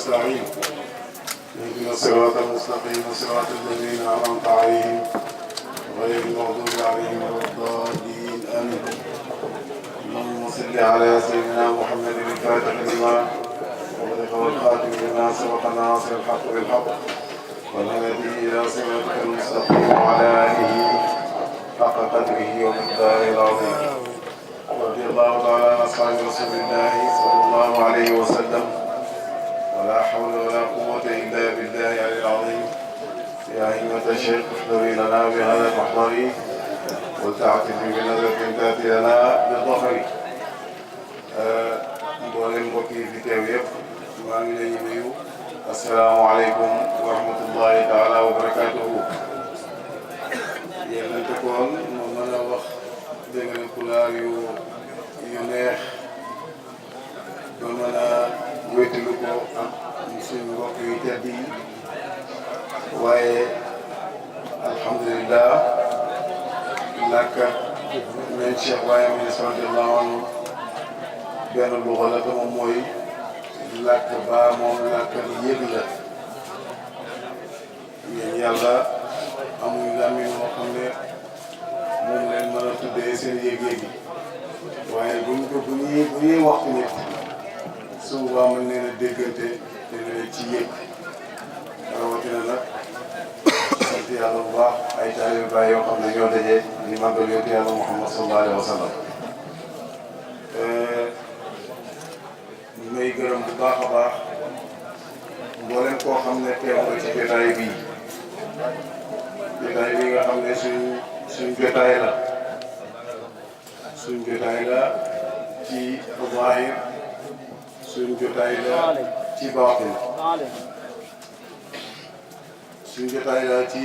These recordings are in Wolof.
نستعين اهدنا الصراط المستقيم صراط الذين أنعمت عليهم غير المغضوب عليهم ولا الضالين آمين. اللهم صل على سيدنا محمد الفاتح لما وغلق والخاتم لما سبق ناصر الحق بالحق والهادي إلى صراطك المستقيم وعلى آله حق قدره ومقداره العظيم. رضي الله تعالى عن أصحاب رسول الله صلى الله عليه وسلم ولا حول ولا قوة إلا بالله العلي العظيم. يا أئمة الشيخ احضري لنا بهذا المحضر ولتعطفي بنظرة تأتي لنا بالظفر. mboolem mbokk yi fi teew yëpp maa ngi leen di nuyu. asalaamaaleykum wa rahmatullahi taala wa barakaatuhu. yéen a tëkkoon ma mën a wax dégg nga pulaar yu neex ba mën a wétalu ko ak suñu mbokk yu tedd yi waaye alhamdulilah làkk men Cheikh waaye ministre radiallahu anhu benn luxa la te moom mooy làkk baa moom làkk yëg la. yéen yàlla amuñ làmmiñ moo xam ne moom leen mën a tuddee seen yëg-yëg yi waaye bu ñuy waxtu nit souvent mën leen a déggante te leen ci yëg rawatina nag sant yàlla bu baax ay taalibe Baay yoo xam ne ñoo dajee di màggal yonent yàlla Muhammad sallallahu alayhi wa sallam. may gërëm bu baax a baax mboolem koo xam ne teew nga ci jotaay bii nga xam ne suñ jotaay la ci zaahir suñ jotaay la ci baatin suñ jotaay la ci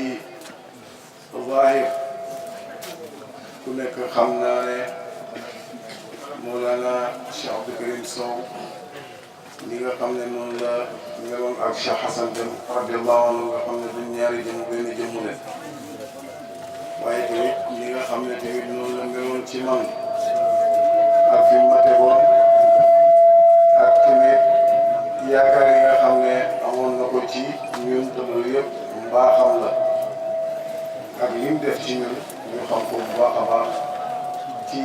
zaahir ku nekk xam naa ne Mawlana Cheikh Abdou Karim Sow li nga xam ne noonu la meloon ak Cheikh Hassan Deme radiyallahu anhu nga xam ne duñ ñaari jëmm benn jëmm leen waaye tamit li nga xam ne tamit noonu la meloon ci man ak fi mu ma tegoon ak tamit yaakaar yi nga xam ne amoon na ko ci ñun te loolu yëpp mbaaxam la ak li mu def ci ñun ñu xam ko bu baax a baax ci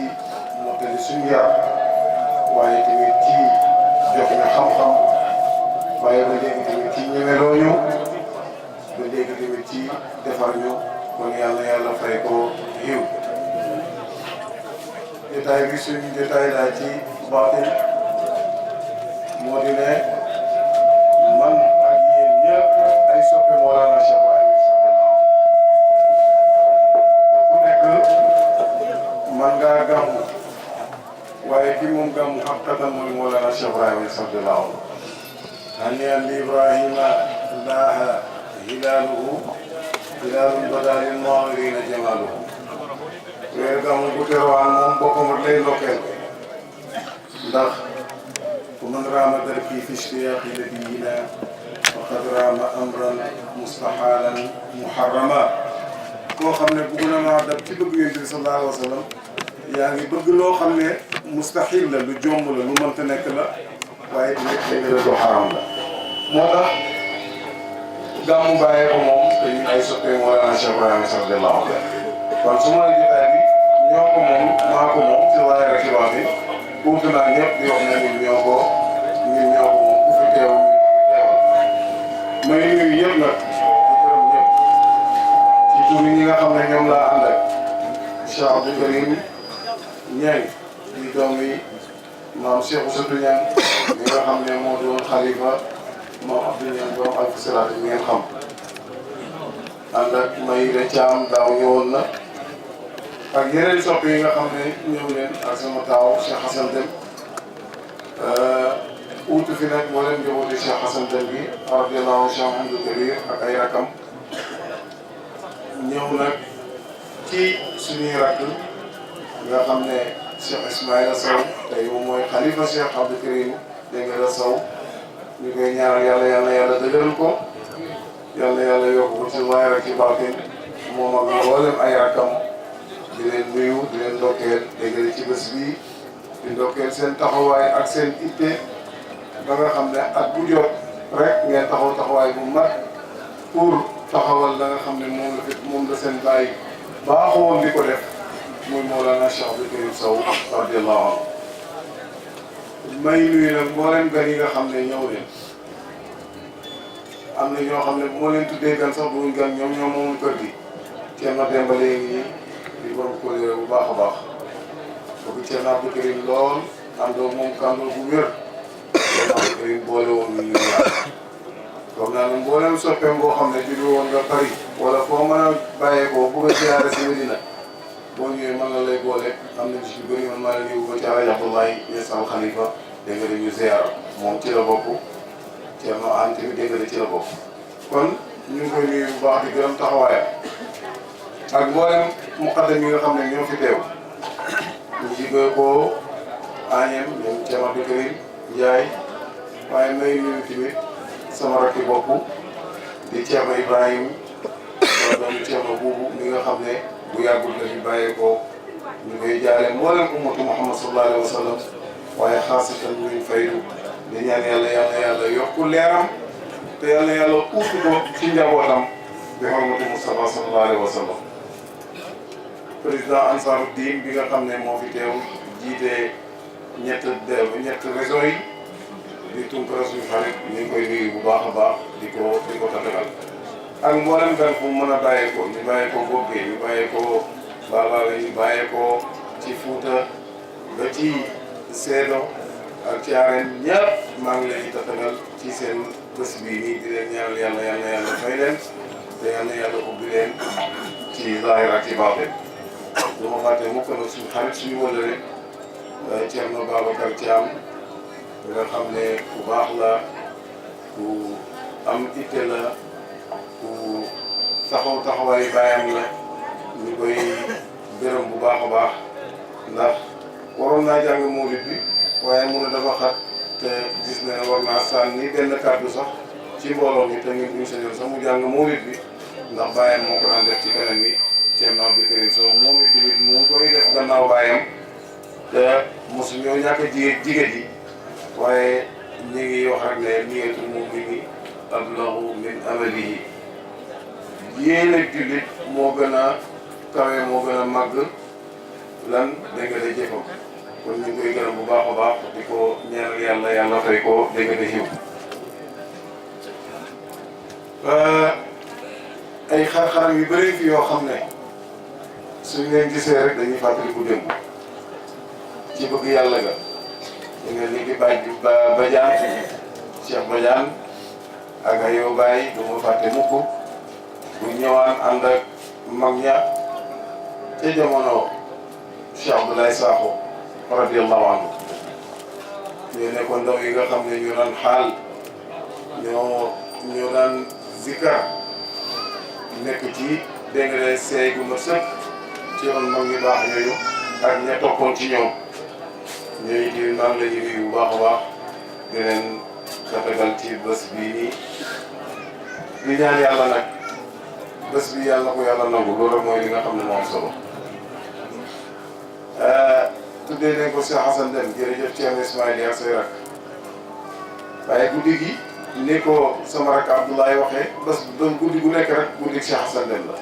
mottali suñu yar waaye tamit ci jox ñu xam-xam waaye ba léegi tamit ci ñemeloo ñu ba léegi tamit ci defar ñu kon yàlla fay ko yiw. jotaay bi suñu jotaay laa ci baatin moo di ne man ak yéen ñëpp ay soppe Mawlana Cheikh Ibrahima ku nekk man ngaa gàmmu waaye ki moom gàmmu xaqatan mooy Mawlana Cheikh Ibrahima radiyallahu anhu. haniyan li Ibrahima laaha hilaaluhu hilaalun badaa lil mu'aawiriina jamaaluhu. weer gàmmu bu terwaan moom boppam lay ndokkeel ndax ku man raama darki fi ishtiyaaqi nabiyyina faqad raama amran mustahaalan muharrama. koo xam ne bëgg na maa dab ci bëgg Yonent bi sallallahu alayhi wa sallam yaa ngi bëgg loo xam ne mustahil la lu jomb la lu mënta nekk la waaye tamit xëy na lu xaram la. moo tax gàmmu bàyyee ko moom te ñu ay soppee Mawlana Cheikh Ibrahima radiyallahu anhu. kon su ma la jotaay bi ñoo ko moom maa ko moom ci waaye rek ci wax bi uut naa ñëpp di wax ne ñun ñoo ko moom ku fi teew may nuyu ñëpp nag di gërëm ñëpp ci tur ñi nga xam ne ñoom laa ànd ak Cheikh Abdou Karim Niang di doom yi maam Cheikh Ousseynou Niang mi nga xam ne moo doon xalifa maam Abdou Niang doom Alpha Siraat mi ngeen xam ànd ak may de Thiam daaw ñëwoon na ak yeneen sopp yi nga xam ne ñëw leen ak sama taaw Cheikh Hassan Deme uutu fi nag moo leen njaboote Cheikh Hassan Deme bi radiyallahu anhu Cheikh Mouhamadou Kabir ak ay rakam ñëw nag ci suñuy rakk nga xam ne Cheikh Ismaïla Sow tey moom mooy xalifa Cheikh Abdou Karim dégg nga Sow ñu koy ñaanal yàlla dëgëral ko yàlla yokk ko ci waay rek ci baatin moom ak mboolem ay rakam di leen nuyu di leen ndokkeel dégg nga ci bés bii di ndokkeel seen taxawaay ak seen itte ba nga xam ne at bu jot rek ngeen taxaw taxawaay bu mat pour taxawal la nga xam ne moom la seen bàyyi baaxoon di ko def muy Mawlana Cheikh Abdou Karim Sow radiyallahu anhu. may nuyu nag mboolem gan yi nga xam ne ñëw leen am na ñoo xam ne bu ma leen tuddee gan sax buñ gan ñoom ñoo moomul kër gi Thierno Demba léegi di borom kóllëre bu baax a baax bëgg Thierno Abdou Karim lool àndoo moom kàndoo bu wér Thierno Abdou Karim boole woon ñu ñaar comme naa ne mboolem soppeem boo xam ne jóge woon nga Paris wala foo mën a bàyyeekoo bëgg a ziyaare si Medina boo ñëwee mën na lay boole am na ci bëri man maa leen yóbbu ba ci Alaaji Abdoulaye Niass Al Khalifa dégg nga dañu ziyaara moom ci la bokk Thierno An tamit dégg nga ci la bokk kon ñu ngi koy nuyu bu baax di gërëm taxawaayam ak mboolem muqaddam yi nga xam ne ñoo fi teew ñu jigee ko Agnam ñoom Thierno Abdou Karim Ndiaye waaye may nuyu tamit sama rakki bopp di Thierno Ibrahim wala doomu Thierno buubu mi nga xam ne bu yàggul la fi bàyyeekoo ñu koy jaale mboolem ummatu Muhammad sallallahu alayhi wa sallam waaye xaasatan ñu faydu di ñaan yàlla yokku leeram te yàlla uutu ko ci njabootam bi xormatu Mustafa sallallahu alayhi wa sallam. président Ansaruddin bi nga xam ne moo fi teew jiite ñett réseau yi di Tunkara suñu xarit ñu ngi koy nuyu bu baax a baax di ko tatagal ak mboolem gan fu mu mën a bàyyeekoo ñu bàyyeekoo Goggé ñu bàyyeekoo Baba ñu bàyyeekoo ci Fuuta ba ci Seedo ak ci Arène ñëpp maa ngi leen di tatagal ci seen bés bii nii di leen ñaanal yàlla fay leen te yàlla ubbi leen ci zahir ak ci baatin du ma fàtte mukk nag suñu xarit suñu wëllëre Thierno Babacar Thiam nga xam ne ku baax la ku am itte la ku saxoo taxawaayu baayam la ñu koy gërëm bu baax a baax ndax waroon naa jàng mawlid bi waaye mu ne dafa xat te gis na ne war naa sànni benn kàddu sax ci mbooloo mi te ñun duñ sañoon sax mu jàng mawlid bi ndax baayam moo ko daan def ci kanam yi Thierno Abdou Karim Sow moom it mu koy def gannaaw baayam te mosu ñoo ñàkk a jigéen ji waaye ñi ngi wax rek ne niyatul mu'mini ablahu min amalihi yéene jullit moo gën a kawe moo gën a màgg lan dégg nga de jëfam kon ñu ngi koy gërëm bu baax a baax di ko ñaanal yàlla fay ko dégg nga de xiw ay xar-xaram yu bëri fi yoo xam ne suñ leen gisee rek dañuy fàttaliku démb ci bëgg yàlla ga da nga ni di Badiane Cheikh Badiane ak Ayo Baye du ma fàtte mukk bu ñëwaan ànd ak mag ña ca jamono Cheikh Abdoulaye Sakho radiyallahu anhu ñoo nekkoon ndaw yi nga xam ne ñu daan xaal ñoo daan zikkar nekk ci dégg nga seey gu mat sëkk ci yoon mag ñu baax ñooñu ak ña toppoon ci ñoom ñooñu tamit maa ngi leen di nuyu bu baax a baax di leen tatagal ci bés bii nii di ñaan yàlla nag bés bi yàlla ko yàlla nangu loolu mooy li nga xam ne moo am solo tuddee nañ ko Cheikh Hassan Deme jërëjëf Thierno Ismaïl ak say rak waaye guddi gi ni ko sama rak Abdoulaye waxee bés doon guddi gu nekk rek guddi Cheikh Hassan Deme la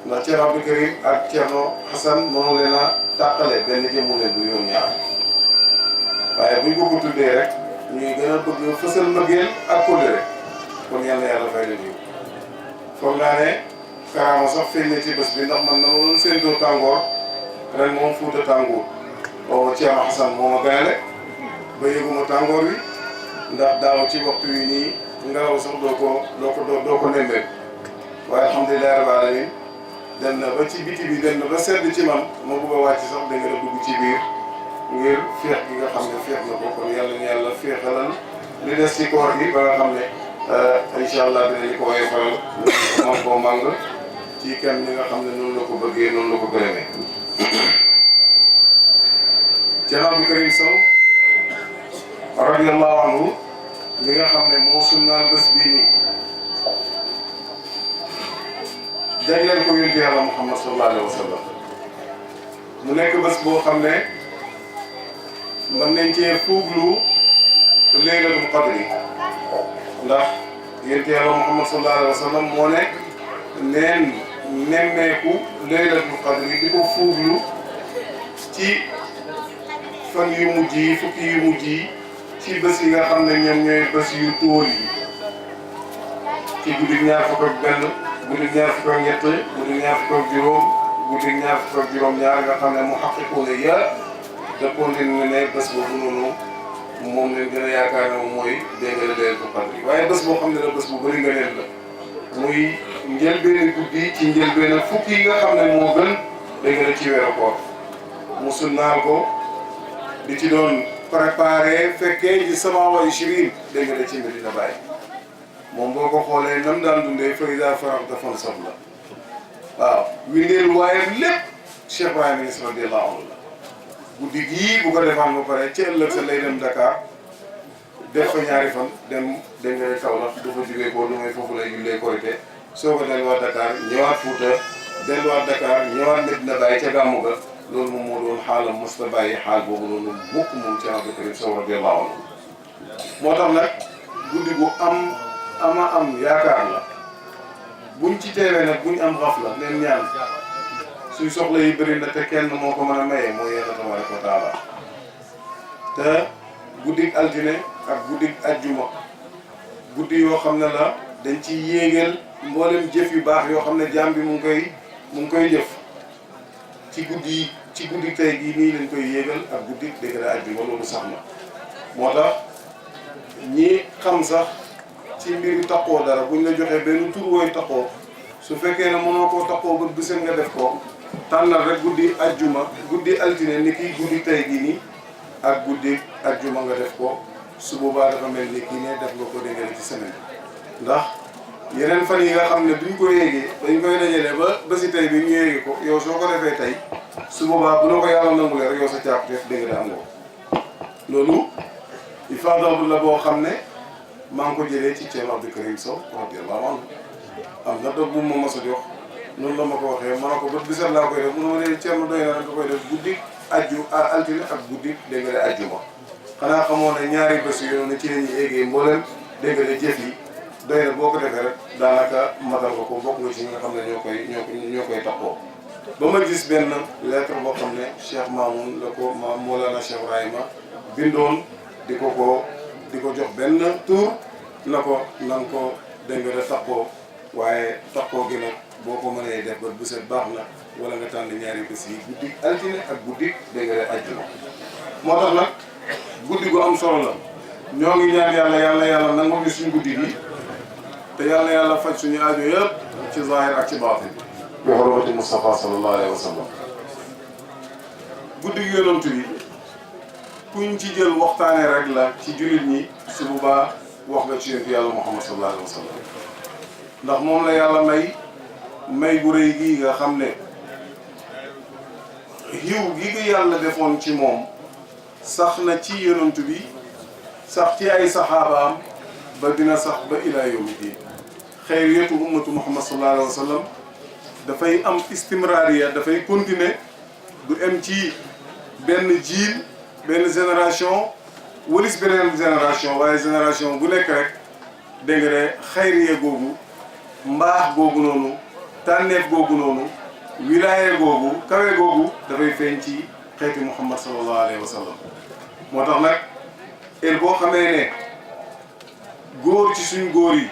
ndax Thierno Abdou Karim ak Thierno Hassan mënu leen a tàqale benn jëmmu leen du ñoom ñaar waaye buñ ko ko tuddee rek ñuy gën a bëgg fësal mbëggeel ak kóllëre kon yàlla fay leen yiw foog naa ne karaama sax feeñ na ci bés bi ndax man na ma doon séentoo tàngoor ren moom Fuuta tàngoor boobu Thierno Hassan moo ma ganale ba yëguma tàngoor wi ndax daaw ci waxtu wi nii ngelaw sax doo ko nemmee waaye alhamdulilah rabbil alamin dem na ba ci biti bi dem na ba sedd ci man ma bëgg a wàcc sax da nga dugg ci biir ngir féex gi nga xam ne féex na ko kon yàlla ñu yàlla féexalal li des ci koor gi ba nga xam ne incha allah dinañu ko woyofalal man koo màng ci kenn ñi nga xam ne noonu la ko bëggee noonu la ko gërëmee. Thierno Abdou Karim Sow radiyallahu anhu li nga xam ne moo sunnaal bés bii nii jagleel ko yonent yàlla Muhammad sallallahu alayhi wa sallam mu nekk bés boo xam ne mën nañ cee fuuglu laylatul qadri ndax yonent Yàlla Muhammad sallallahu alayhi wa sallam moo ne neen nemmeeku laylatul qadri di ko fuuglu ci fan yu mujj yi fukki yu mujj yi ci bés yi nga xam ne ñoom ñooy bés yu tóol yi ci guddi ñaar fukk ak benn guddi ñaar fukk ak ñett guddi ñaar fukk ak juróom guddi ñaar fukk ak juróom-ñaar nga xam ne mu xaqiquuna ya dëppoo nañu ne bés boobu noonu moom leen gën a yaakaar ne moom mooy dégg nga laylatul qadri waaye bés boo xam ne la bés bu bëri nga leen la muy njëlbéen guddi ci njëlbéen fukki yi nga xam ne moo gën dégg nga ci weeru koor mu sunnaal ko di ci doon préparé fekkee ci sama wa ishirin dégg nga ci Medina Baye moom boo ko xoolee nam daan dundee fa iza faragta fansab la waaw windeelu waaye lépp Cheikh Ibrahima Niass radiyallahu anhu la guddi gii bu ko defaan ba pare ci ëllëg sa lay dem Dakar def fa ñaari fan dem dégg nga Kaolack dafa jógee ko lu may foofu lay jullee Korité soo ko delluwaat Dakar ñëwaat Fouta delluwaat Dakar ñëwaat Medina Baye ca gàmmu ga loolu moom moo doon xaalam mos la bàyyi xaal boobu noonu mukk moom ci Abdou Karim Sow radiyallahu anhu moo tax nag guddi gu am yaakaar la buñ ci teewee nag buñ am xaf la leen ñaan suy soxla yi bëri na te kenn moo ko mën a maye mooy Yàlla tabaaraka wa taala te guddik altine ak guddik ajjuma guddi yoo xam ne la dañ ci yéegal mboolem jëf yu baax yoo xam ne jaam bi mu ngi koy jëf ci guddi tey gii nii lañ koy yéegal ak guddi dégg nga ajjuma loolu sax na moo tax ñi xam sax ci mbiru taqoo dara buñ la joxee benn tur wooy taqoo su fekkee ne mënoo koo taqoo bët bu seen nga def ko tànnal rek guddi ajjuma guddi altine ni kii guddi tey gii nii ak guddi ajjuma nga def ko su boobaa dafa mel ni kii ne def nga ko dégg nga ci semaine ndax yeneen fan yi nga xam ne duñ ko yéegee dañ koy dajale ba si tey bi ñu yéegi ko yow soo ko defee tey su boobaa bu la ko yàlla nangulee rek yow sa càpp def dégg nga am nga ko loolu il faut la boo xam ne maa ngi ko jëlee ci Thierno Abdou Karim Sow radiyallahu anhu am na dog bu ma mos a jox noonu la ma ko waxee ma ne ko bët bi set laa koy def mu ne ma ne Thierno doy na rek nga koy def guddi altine ak guddi dégg nga ajjuma xanaa xamoon ne ñaari bés yooyu ne ci la ñuy eggee mboolem dégg nga jëf yi doy na boo ko defee rek daanaka matal nga ko bokk nga ci ñi nga xam ne ñoo koy taxoo ba ma gis benn lettre boo xam ne Cheikh Mamoun la ko Mawlana Cheikh Ibrahima bindoon di ko jox benn tour na ko nan ko dégg nga taxoo waaye taxoo gi nag boo ko mënee def ba bu set baax na wala nga tànn ñaari bés yi guddi altine ak guddi dégg nga ajjuma moo tax nag guddi gu am solo la ñoo ngi ñaan yàlla nangu ñu suñu guddi gi te yàlla faj suñu aajo yëpp ci zahir ak ci baatin bi hurmati Mustafa sallallahu alayhi wa sallam guddi gi yonent bi kuñ ci jël waxtaanee rek la ci jullit ñi su boobaa wax nga ci yàlla Muhammad sallallahu alayhi wa sallam ndax moom la yàlla may bu rëy gii nga xam ne xiw gi nga yàlla defoon ci moom sax na ci yonent bi sax ci ay saxaabaam ba dina sax ba ilaa yawmi diin xayriyatu ummatu Muhammad sallallahu alayhi wa sallam dafay am istimraariya dafay continuer du em ci benn jiil benn génération walis beneen génération waaye génération bu nekk rek dégg nga ne xayriya googu mbaax googu noonu tànneef googu noonu wilaaye googu kawe googu dafay feeñ ci xeeti Muhammad sallallahu alayhi wa sallam moo tax nag el boo xamee ne góor ci suñ góor yi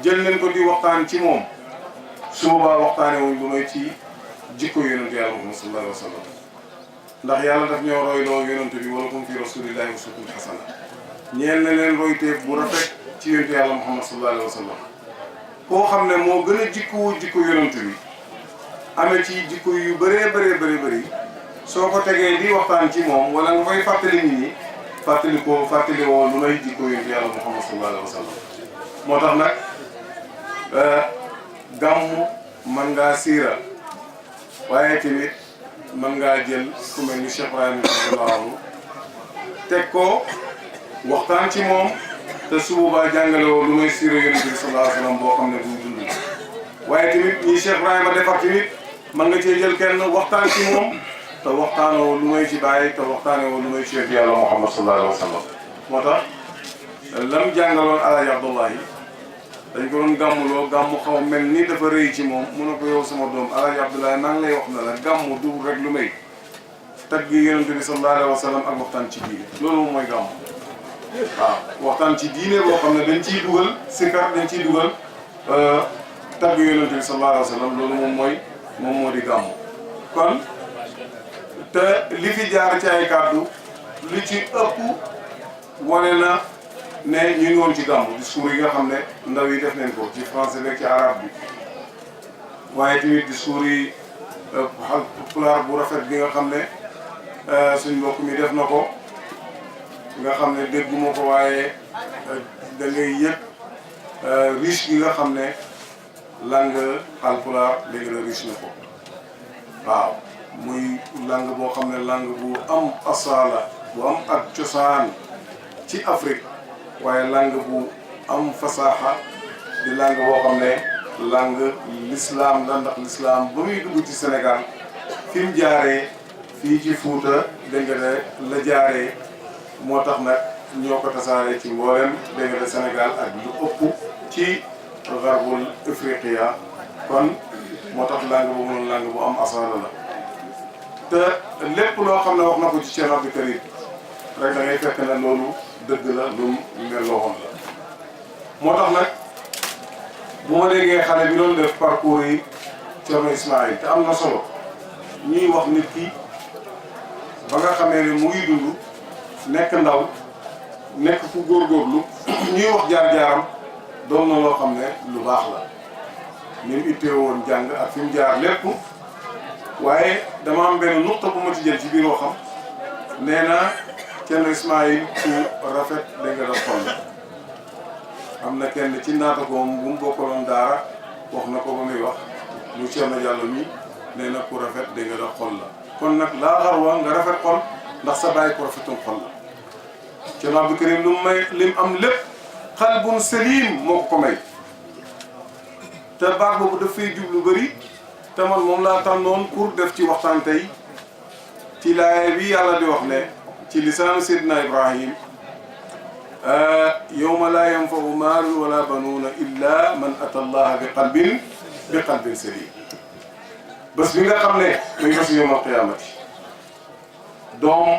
jël nañ ko di waxtaan ci moom su boobaa waxtaane wuñ lu may ci jikko yonentu yàlla Muhammad sallallahu alayhi wa sallam ndax yàlla daf ñoo roy loo yonentu bi wala kum fi rasulillahi uswatun hasana ñeel na leen roy teef bu rafet ci yonentu yàlla Muhammad sallallahu alayhi wa sallam koo xam ne moo gën a jikko yonentu bi amee ci jikko yu bëri soo ko tegee di waxtaan ci moom wala nga koy fàttali nit ñi fàttali woo lu may jikko yonentu yàlla Muhammad sallallahu alayhi wa sallam moo tax nag gàmmu mën ngaa siira waaye tamit mën ngaa jël ku mel ni Cheikh Ibrahima radiyallahu anhu teg ko waxtaan ci moom te su boobaa jàngale woo lu may siira yonent bi sallallahu alayhi wa sallam boo xam ne du dund waaye tamit ñi Cheikh Ibrahima defar tamit mën nga cee jël kenn waxtaan ci moom te waxtaanoo lu may ci bàyyi te waxtaanoo lu may ci yàlla Muhammad sallallahu alayhi wa sallam moo tax lam jàngaloon Alaaji Abdullahi dañ ko doon gàmmuloo gàmmu xaw mel ni dafa rëy ci moom mu ne ko yow sama doom Alaaji Abdullahi maa ngi lay wax na la gàmmu du rek lu may tagg yonent bi sallallahu alayhi wa sallam ak waxtaan ci diine loolu moom mooy gàmmu waaw waxtaan ci diine boo xam ne dañ ciy dugal sikar dañ ciy dugal tagg yonent bi sallallahu alayhi wa sallam loolu moom moo di gàmmu kon te li fi jaar ci ay kàddu li ci ëpp wane na ne ñu ngi woon ci gàmmu discours yi nga xam ne ndaw yi def nañ ko ci français beeg ci arabe bi waaye tamit discours yi pulaar bu rafet bi nga xam ne suñ mbokk mi def na ko nga xam ne dégguma ko waaye da ngay yëg riche gi nga xam ne langue Haalpulaar léegi la riche na ko waaw muy langue boo xam ne langue bu am asala bu am ak cosaan ci Afrique waaye langue bu am fasaaxa di langue boo xam ne langue l'islam la ndax l'islam ba muy dugg ci Sénégal fi mu jaaree fii ci Fuuta dégg nga la jaaree moo tax nag ñoo ko tasaaree ci mboolem dégg nga Sénégal ak lu ëpp ci garbul Afriqiya kon moo tax langue boobu noonu langue bu am asala la te lépp loo xam ne wax na ko ci Cheikh Abdou Karim rek da ngay fekk ne loolu dëgg la lu mel looxoon la moo tax nag bu ma déggee xale bi doon def parcours yi Thierno Ismaïl te am na solo ñuy wax nit ki ba nga xamee ne mu ngi dund nekk ndaw nekk fu góorgóorlu ñuy wax jaar-jaaram doon na loo xam ne lu baax la ni mu ittee woon jàng ak fi mu jaar lépp waaye dama am benn nuqta bu ma ci jël ci biir waxam nee na Thierno Ismaïl ku rafet dégg nga xol la am na kenn ci naatakoom bu mu bokkaloon daara wax na ko ba muy wax mu Thierno Diallo mi nee na ku rafet dégg nga xol la kon nag laa xarwa nga rafet xol ndax sa bàyyi ko rafetum xol la Thierno Abdou Karim lu mu may lim am lépp qalbun salim moo ko may te baat boobu daf fay jublu bëri te man moom laa tànnoon pour def ci waxtaan tey ci laay bi yàlla di wax ne ci lisaanu Seydina Ibrahim yawma laa yanfa'u maalun wala banuuna illa man ata allaha bi qalbin salim bés bi nga xam ne muy bés yawmal qiyaamati doom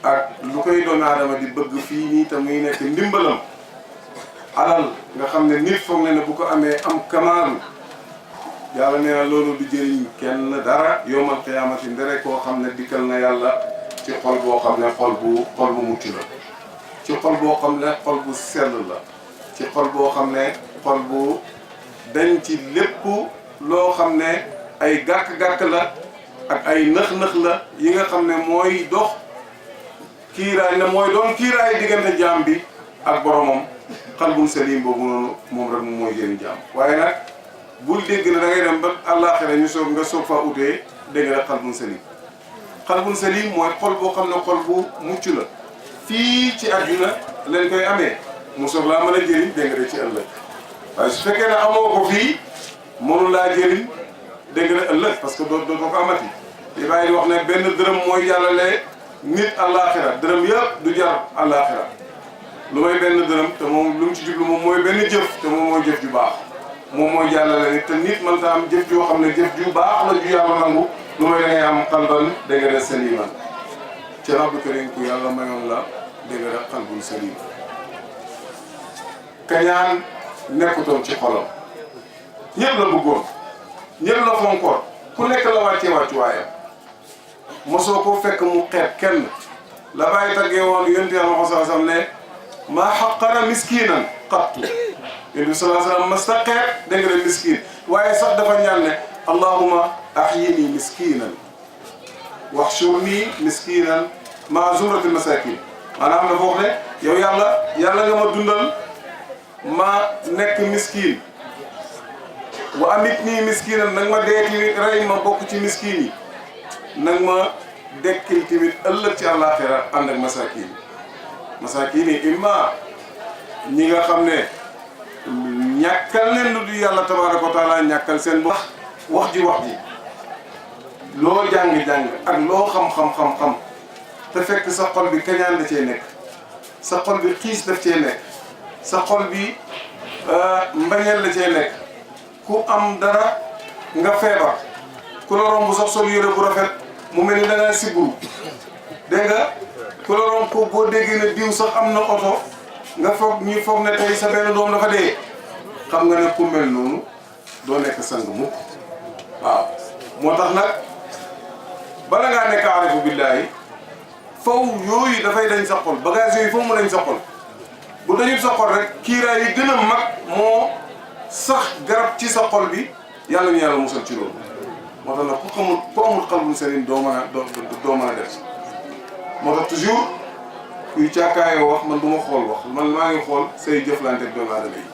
ak lu koy doomu aadama di bëgg fii nii te muy nekk ndimbalam alal nga xam ne nit foog ne bu ko amee am kamaalu yàlla nee na loolu du jëriñ kenn dara yawmal qiyaamati ndere koo xam ne dikkal na yàlla ci xol boo xam ne xol bu mucc la ci xol boo xam ne xol bu sell la ci xol boo xam ne xol bu dañ ci lépp loo xam ne ay gàkk-gàkk la ak ay nëx-nëx la yi nga xam ne mooy dox kiiraay na mooy doon kiiraay diggante jaam bi ak boromam xalbun salim boobu noonu moom rek moom mooy jëriñ jaam waaye nag bul dégg ne da ngay dem ba àllaaxira ñu soog nga soog faa utee dégg nga xalbun salim mooy xol boo xam ne xol bu mucc la fii ci àdduna leen koy amee mu soog laa mën a jëriñ dégg nga ci ëllëg waaye su fekkee ne amoo ko fii mënu laa jëriñ dégg nga ëllëg parce que doo ko amati li bàyyi di wax ne benn dërëm mooy jàllale nit àllaaxira dërëm yëpp du jar àllaaxira lu may benn dërëm te moom lu mu ci jublu moom mooy benn jëf te moom mooy jëf ju baax moom mooy jàllale nit te nit mën ta am jëf joo xam ne jëf ju baax la ju yàlla nangu lu may da ngay am xalban dégg nga saliman Thierno Abdou Karim ku yàlla mayoon la dégg nga xalbun salim kañaan nekkutoon ci xolam ñëpp la bëggoon ñëpp la fonkoon ku nekk la wàccee wàccuwaayam mosoo ko fekk mu xeeb kenn la bàyyi taggee woon yonent Yàlla Muhammad sallallahu alayhi wasallam ne maa xaqara miskinan qattu yonent bi sallallahu alayhi wasallam mas ta xeeb dégg nga miskin waaye sax dafa ñaan ne allahumma ahyini miskinan waxshurni miskinan maa zumratil masakin maanaam dafa wax ne yow yàlla nga ma dundal ma nekk miskin wa amit nii miskinan nag ma dee tamit rey ma bokk ci miskin yi nag ma dekkil tamit ëllëg ci àllaaxira ànd ak masakin yi imma ñi nga xam ne ñàkkal leen lu du yàlla tabaaraka wa taala ñàkkal seen bopp wax ji loo jàng-jàng ak loo xam-xam te fekk sa xol bi kañaan da cee nekk sa xol bi xiis daf cee nekk sa xol bi mbañeel la cee nekk ku am dara nga feebar ku la romb sax sol yére bu rafet mu mel ni da ngaa siburu dégg nga ku la romb ko boo déggee ne diw sax am na oto nga foog ñu foog ne tey sa benn doom dafa dee xam nga ne ku mel noonu doo nekk sang mukk waaw moo tax nag bala ngaa nekk aarifu billaahi faw yooyu dafay dañ sa xol bagage yooyu faw mu dañ sa xol bu dañu sa xol rek kiiraay yi gën a mag moo sax garab ci sa xol bi yàlla ñu yàlla musal ci loolu moo tax nag ku amul xalbun saliim doo mën a def moo tax toujours kuy càkkaayoo wax man du ma xool wax man maa ngi xool say jëflante ak doomu aadama yi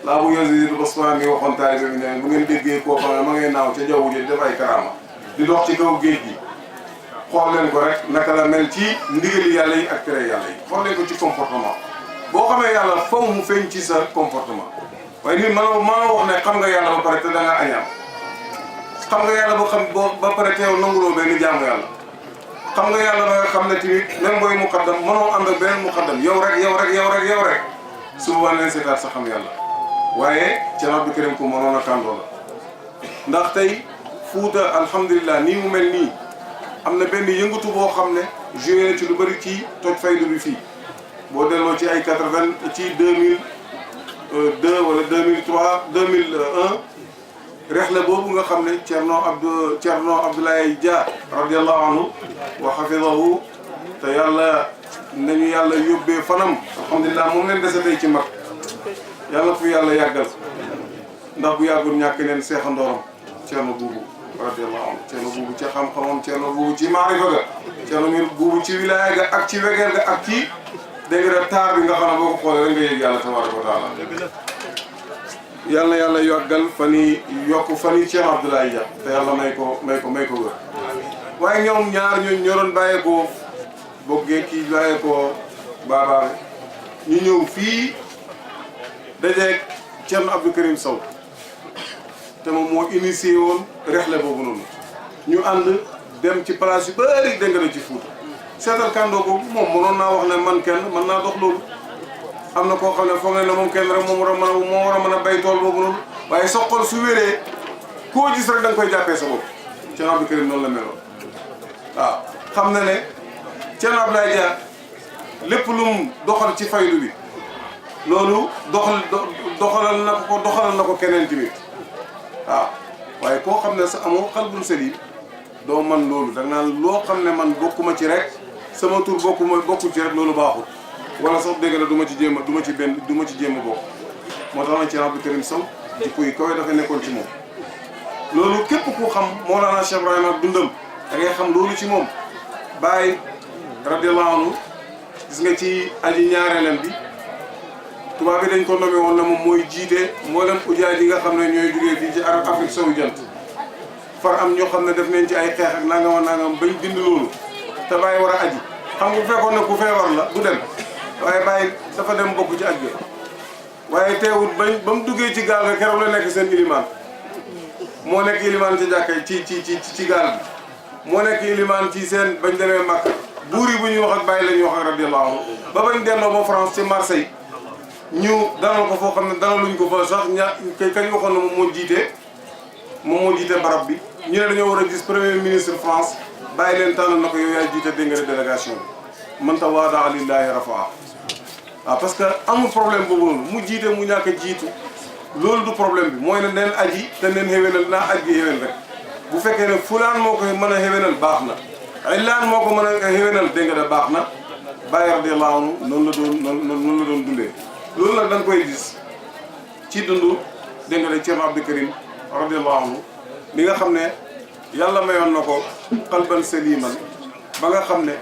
laa bu Yaziid Bastami ngi waxoon taalibe bi ne bu ngeen déggee koo xam ne ma ngay naaw ca jaww ji def ay karaama di dox ci kaw géej gi xool leen ko rek naka la mel ci ndigali yàlla yi ak tere yàlla yi xool leen ko ci comportement boo xamee yàlla faw mu feeñ ci sa comportement waaye nit mënoo wax ne xam nga yàlla ba pare te da nga añaan xam nga yàlla ba pare teew nanguloo benn jaamu yàlla xam nga yàlla ba nga xam ne tamit même booy muqaddam mënoo ànd ak beneen muqaddam yow rek su boobaa leen seetaat sa xam yàlla waaye ca Abdou Karim ko mënoon a tàndoo la ndax tey Fuuta alhamdulilah nii mu mel nii am na benn yëngatu boo xam ne joué na ci lu bëri ci toj faydu bi fii boo delloo ci ay 80 ci 2002 wala 2003 2001 rexle boobu nga xam ne Cerno Abdoulaye Dia radiallahu anhu wa hafidahu te yàlla nañu yàlla yóbbee fanam alhamdulilah moom leen dese tey ci mag yàlla fu yàlla yàggal ndax bu yàggul ñàkk neen seexandooram Cerno Buubu radiallahu anhu Cerno Buubu ci xam-xamam Cerno Buubu ci maarifa ga Cerno Buubu ci wilaaya ga ak ci wegeel ga ak ci dégg nga taar bi nga xam ne boo ko xoolee rek nga yëg yàlla tabaraka wa taala yàlla yàlla yàggal fan yi yokk fan yi Cerno Abdoulaye Dia te yàlla may ko wër waaye ñoom ñaar ñoo doon bàyyeekoo boggee kii bàyyeekoo baabaa ñu ñëw fii dajeeg Cerno Abdou Karim Sow te moom moo initié woon rexle boobu noonu ñu ànd dem ci place yu bëri dégg nga ci Fuuta seetal kàndoo boobu moom mënoon naa wax ne man kenn mën naa dox loolu am na koo xam ne foog ne moom kenn rek moo war a mën a bay tool boobu noonu waaye sa xol su wéree koo gis rek da nga koy jàppee sa bopp Cerno Abdou Karim noonu la meloon waaw xam na ne Cerno Abdoulaye Dia lépp lu mu doxal ci faydu bi loolu doxalal na ko keneen tamit waaw waaye koo xam ne sa amoo xalbun saliim doo man loolu da nga naan loo xam ne man bokkuma ci rek sama tur bokku ci rek loolu baaxul wala sax dégg na du ma ci jéem a bokk moo tax na Cerno Abdou Karim Sow jikko yi kawe dafa nekkoon ci moom loolu képp ku xam Mawlana Cheikh Ibrahima ak dundam da ngay xam loolu ci moom Baye radiyallahu anhu gis nga ci aji ñaareelam bi tubaab bi dañ ko nommé woon na moom mooy jiite mboolem ujaaj yi nga xam ne ñooy jógee fii ci Afrique sowu jant far am ñoo xam ne def nañ ci ay xeex ak nangam bañ bind loolu te Baye war a aji xam nga bu fekkoon ne ku feebar la du dem waaye Baye dafa dem bokk ci aj ga waaye teewul ba mu duggee ci gaal ga keroog la nekk seen ilimaan moo nekk ilimaan ci jàkka ci gaal bi moo nekk ilimaan ci seen bañ demee Makka buur yi bu ñuy wax ak Baye la ñuy wax ak radiyallahu anhu ba bañ delloo ba France ci Marseille ñu dalal ko foo xam ne dalaluñ ko fa sax kañ waxoon na moom moo jiite barab bi ñu ne dañoo war a gis premier ministre France bàyyi leen tànn na ko yow yaay jiite dégg nga délégation bi man tawaadaa lillaahi rafaa waaw parce que amul problème boobu noonu mu jiite mu ñàkk a jiitu loolu du problème bi mooy ne neen aji te neen xéwénal naa aj gi xéwén rek bu fekkee ne fulaan moo ko mën a xéwénal baax na illaan moo ko mën a xéwénal dégg nga baax na Baye radiyallahu anhu noonu la doon dundee loolu nag da nga koy gis ci dundu dégg nga Cerno Abdou Karim radiyallahu anhu li nga xam ne yàlla mayoon na ko qalban saliman ba nga xam ne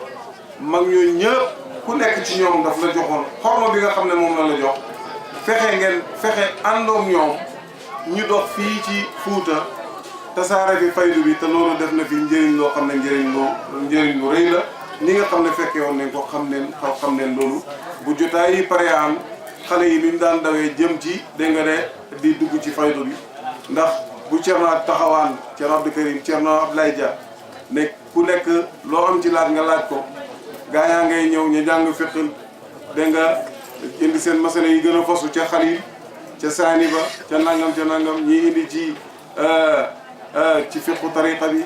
mag ñooñu ñëpp ku nekk ci ñoom daf la joxoon xorma bi nga xam ne moom la jox fexe àndoom ñoom ñu dox fii ci Fuuta tasaare fi faydu bi te loolu def na fi njëriñ loo xam ne njëriñ lu rëy la ñi nga xam ne fekke woon nañ ko xam neen loolu bu jotaay yi pareyaan xale yi luñ daan dawee jëm ci dégg nga di dugg ci faydu bi ndax bu Cerno taxawaan Cerno Abdou Karim Cerno Abdoulaye Dia ne ku nekk loo am ci laaj nga laaj ko gaa yaa ngay ñëw ñu jàng fiq dégg nga indi seen masala yi gën a fasu ca xalil ca saani ba ca nangam ñii indi ci fiqu tariqa bi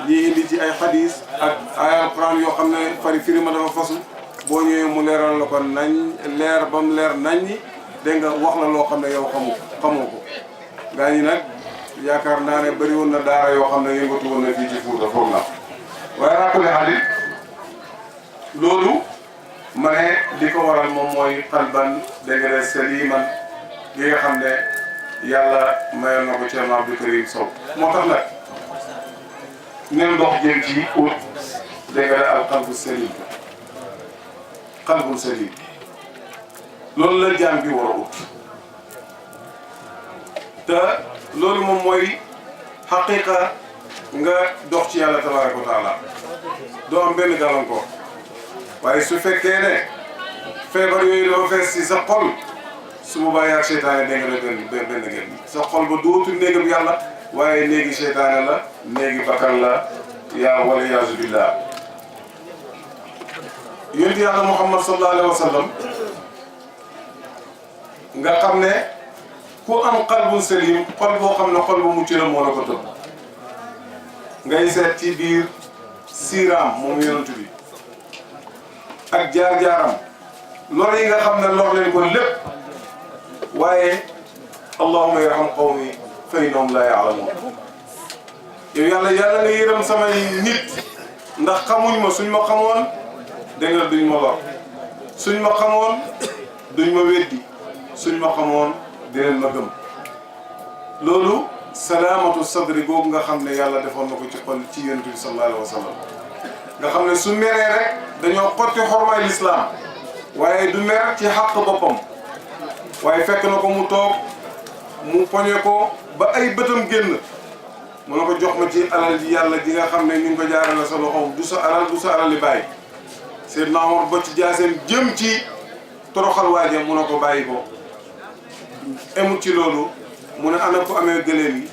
ñii indi ci ay xadis ak ay alquran yoo xam ne firi ma dafa fasu boo ñëwee mu leeral la ko nañ leer ba mu leer nañ ñi dégg nga wax la loo xam ne yow xamoo ko gaa ñi nag yaakaar naa ne bëri woon na daara yoo xam ne yëngatu woon na fii ci Fuuta foog na waaye rappelé xalit loolu ma ne li ko waral moom mooy xalban dégg nga saliman gi nga xam ne yàlla mayoon na ko Thierno Abdou Karim Sow moo tax nag neen dox jëm ci ut dégg nga al qalbu salim qalbun salim loolu la jaam bi war a ut te loolu moom mooy xaqiqa nga dox ci yàlla tabaraka wa taala doo am benn gàllankoor waaye su fekkee ne feebar yooyu dafa fees ci sa xol su boobaa yaa seytaane dégg nga benn ngeen sa xol ba dootul néegam yàlla waaye néegi seytaane la néegi bakkan la yaa wala yaasu billah yonent yàlla Muhammad sallallahu alayhi wa sallam nga xam ne ku am qalbun salim xol boo xam ne xol bu mucc la moo la ko tëb ngay seet ci biir siiraam moom yonent bi ak jaar-jaaram lor yi nga xam ne lor leen ko lépp waaye allahumma yarham qawmi fa innahum la ya'lamun yow yàlla nga yërëm samay nit ndax xamuñ ma suñ ma xamoon dégg nga duñ ma lor suñ ma xamoon duñ ma weddi suñ ma xamoon dinañ ma gëm loolu salaamatu sadri googu nga xam ne yàlla defoon na ko ci xol ci yonent bi sallallahu alayhi wa sallam nga xam ne su meree rek dañoo xotti xormaay lislaam waaye du mer ci xàq boppam waaye fekk na ko mu toog mu poñe ko ba ay bëtam génn mu ne ko jox ma ci alal ji yàlla ji nga xam ne ñu ngi ko jaarale sa loxo du sa alal li bàyyi Seydina Omar ba ci jaaseem jëm ci toroxal waaje mu ne ko bàyyi ko emut ci loolu mu ne ana ko amee gëléem yi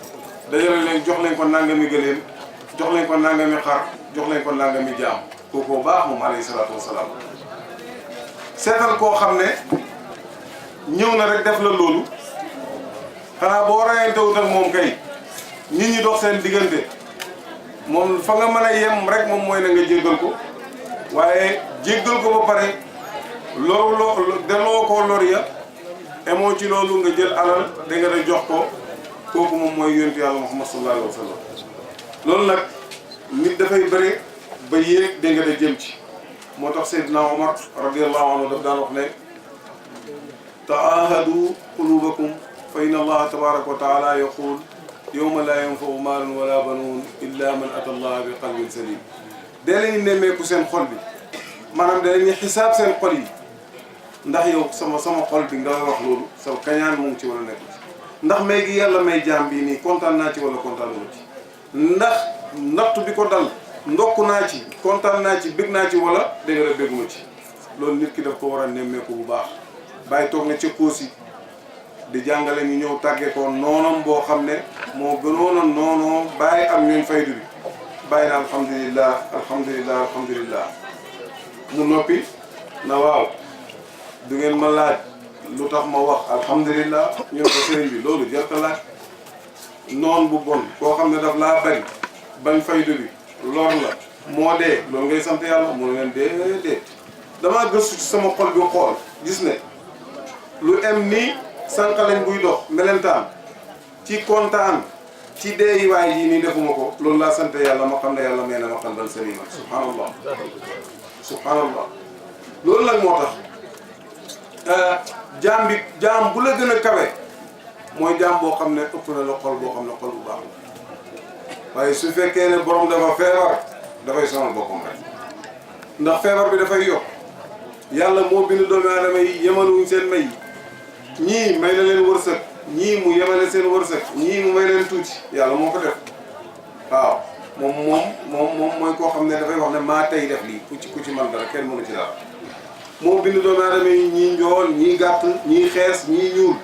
dajale leen jox leen ko nangami gëléem jox leen ko nangami xar jox leen ko nangami jaam kooku baax moom alayhi salaatu wasalaam seetal koo xam ne ñëw na rek def la loolu xanaa boo rayante wut ak moom kay nit ñi dox seen diggante moom fa nga mën a yem rek moom mooy na nga jéggal ko waaye jéggal ko ba pare delloo ko lor ya emoo ci loolu nga jël alal da nga da jox ko kooku moom mooy yonent yàlla Muhammad sallallahu alayhi wa sallam loolu nag nit dafay bëri ba yéeg da nga da jëm ci moo tax Seydina Omar radiyallahu anhu daf daan wax ne taahadu qulubakum fa inna allaha tabaraka wa taala yaqul yawma la yanfau maalun wala banuun illa man ata allaha bi qalbin salim dee lañu nemmeeku seen xol bi maanaam da lañuy xisaab seen xol yi ndax yow sama xol bi nga wax loolu sa kañaan mu ngi ci wala nekk ci ndax may gi yàlla may jaam bii nii kontaan naa ci wala kontaan naa ci ndax nattu bi ko dal ndokk naa ci kontaan naa ci bég naa ci wala dégg nga béguma ci loolu nit ki daf ko war a nemmeeku bu baax bàyyi toog na ca kóosi di jàngale ñu ñëw tàggee ko noonam boo xam ne moo gënoon a noonoo bàyyi am ñooñ faydu bi bàyyi na alhamdulillah mu noppi na waaw du ngeen ma laaj lu tax ma wax alhamdulillah ñoo ko sëriñ bi loolu jarta laaj noon bu bon koo xam ne daf laa bañ faydu bi lor la moo dee loolu ngay sant yàlla mu ne leen déedéet damaa gëstu ci sama xol bi xool gis ne lu em ni sànqaleñ buy dox melentaan ci kontaan ci deeyi waay yi nii defuma ko loolu laa sant yàlla ma xam ne yàlla may na ma xam dal salima subhanallah loolu nag moo tax jaam bu la gën a kawe mooy jaam boo xam ne ëpp na la xol boo xam ne xol bu baax la waaye su fekkee ne borom dafa feebar dafay sonal boppam rek ndax feebar bi dafay yokk yàlla moo bind doomu aadama yi yemaluñ seen may ñii may na leen wërsëg ñii mu yemale seen wërsëg ñii mu may leen tuuti yàlla moo ko def waaw moom mooy koo xam ne dafay wax ne maa tey def lii ku ci man dara kenn mënu ci dara moo bind doomu aadama yi ñii njool ñii gàtt ñii xees ñii ñuul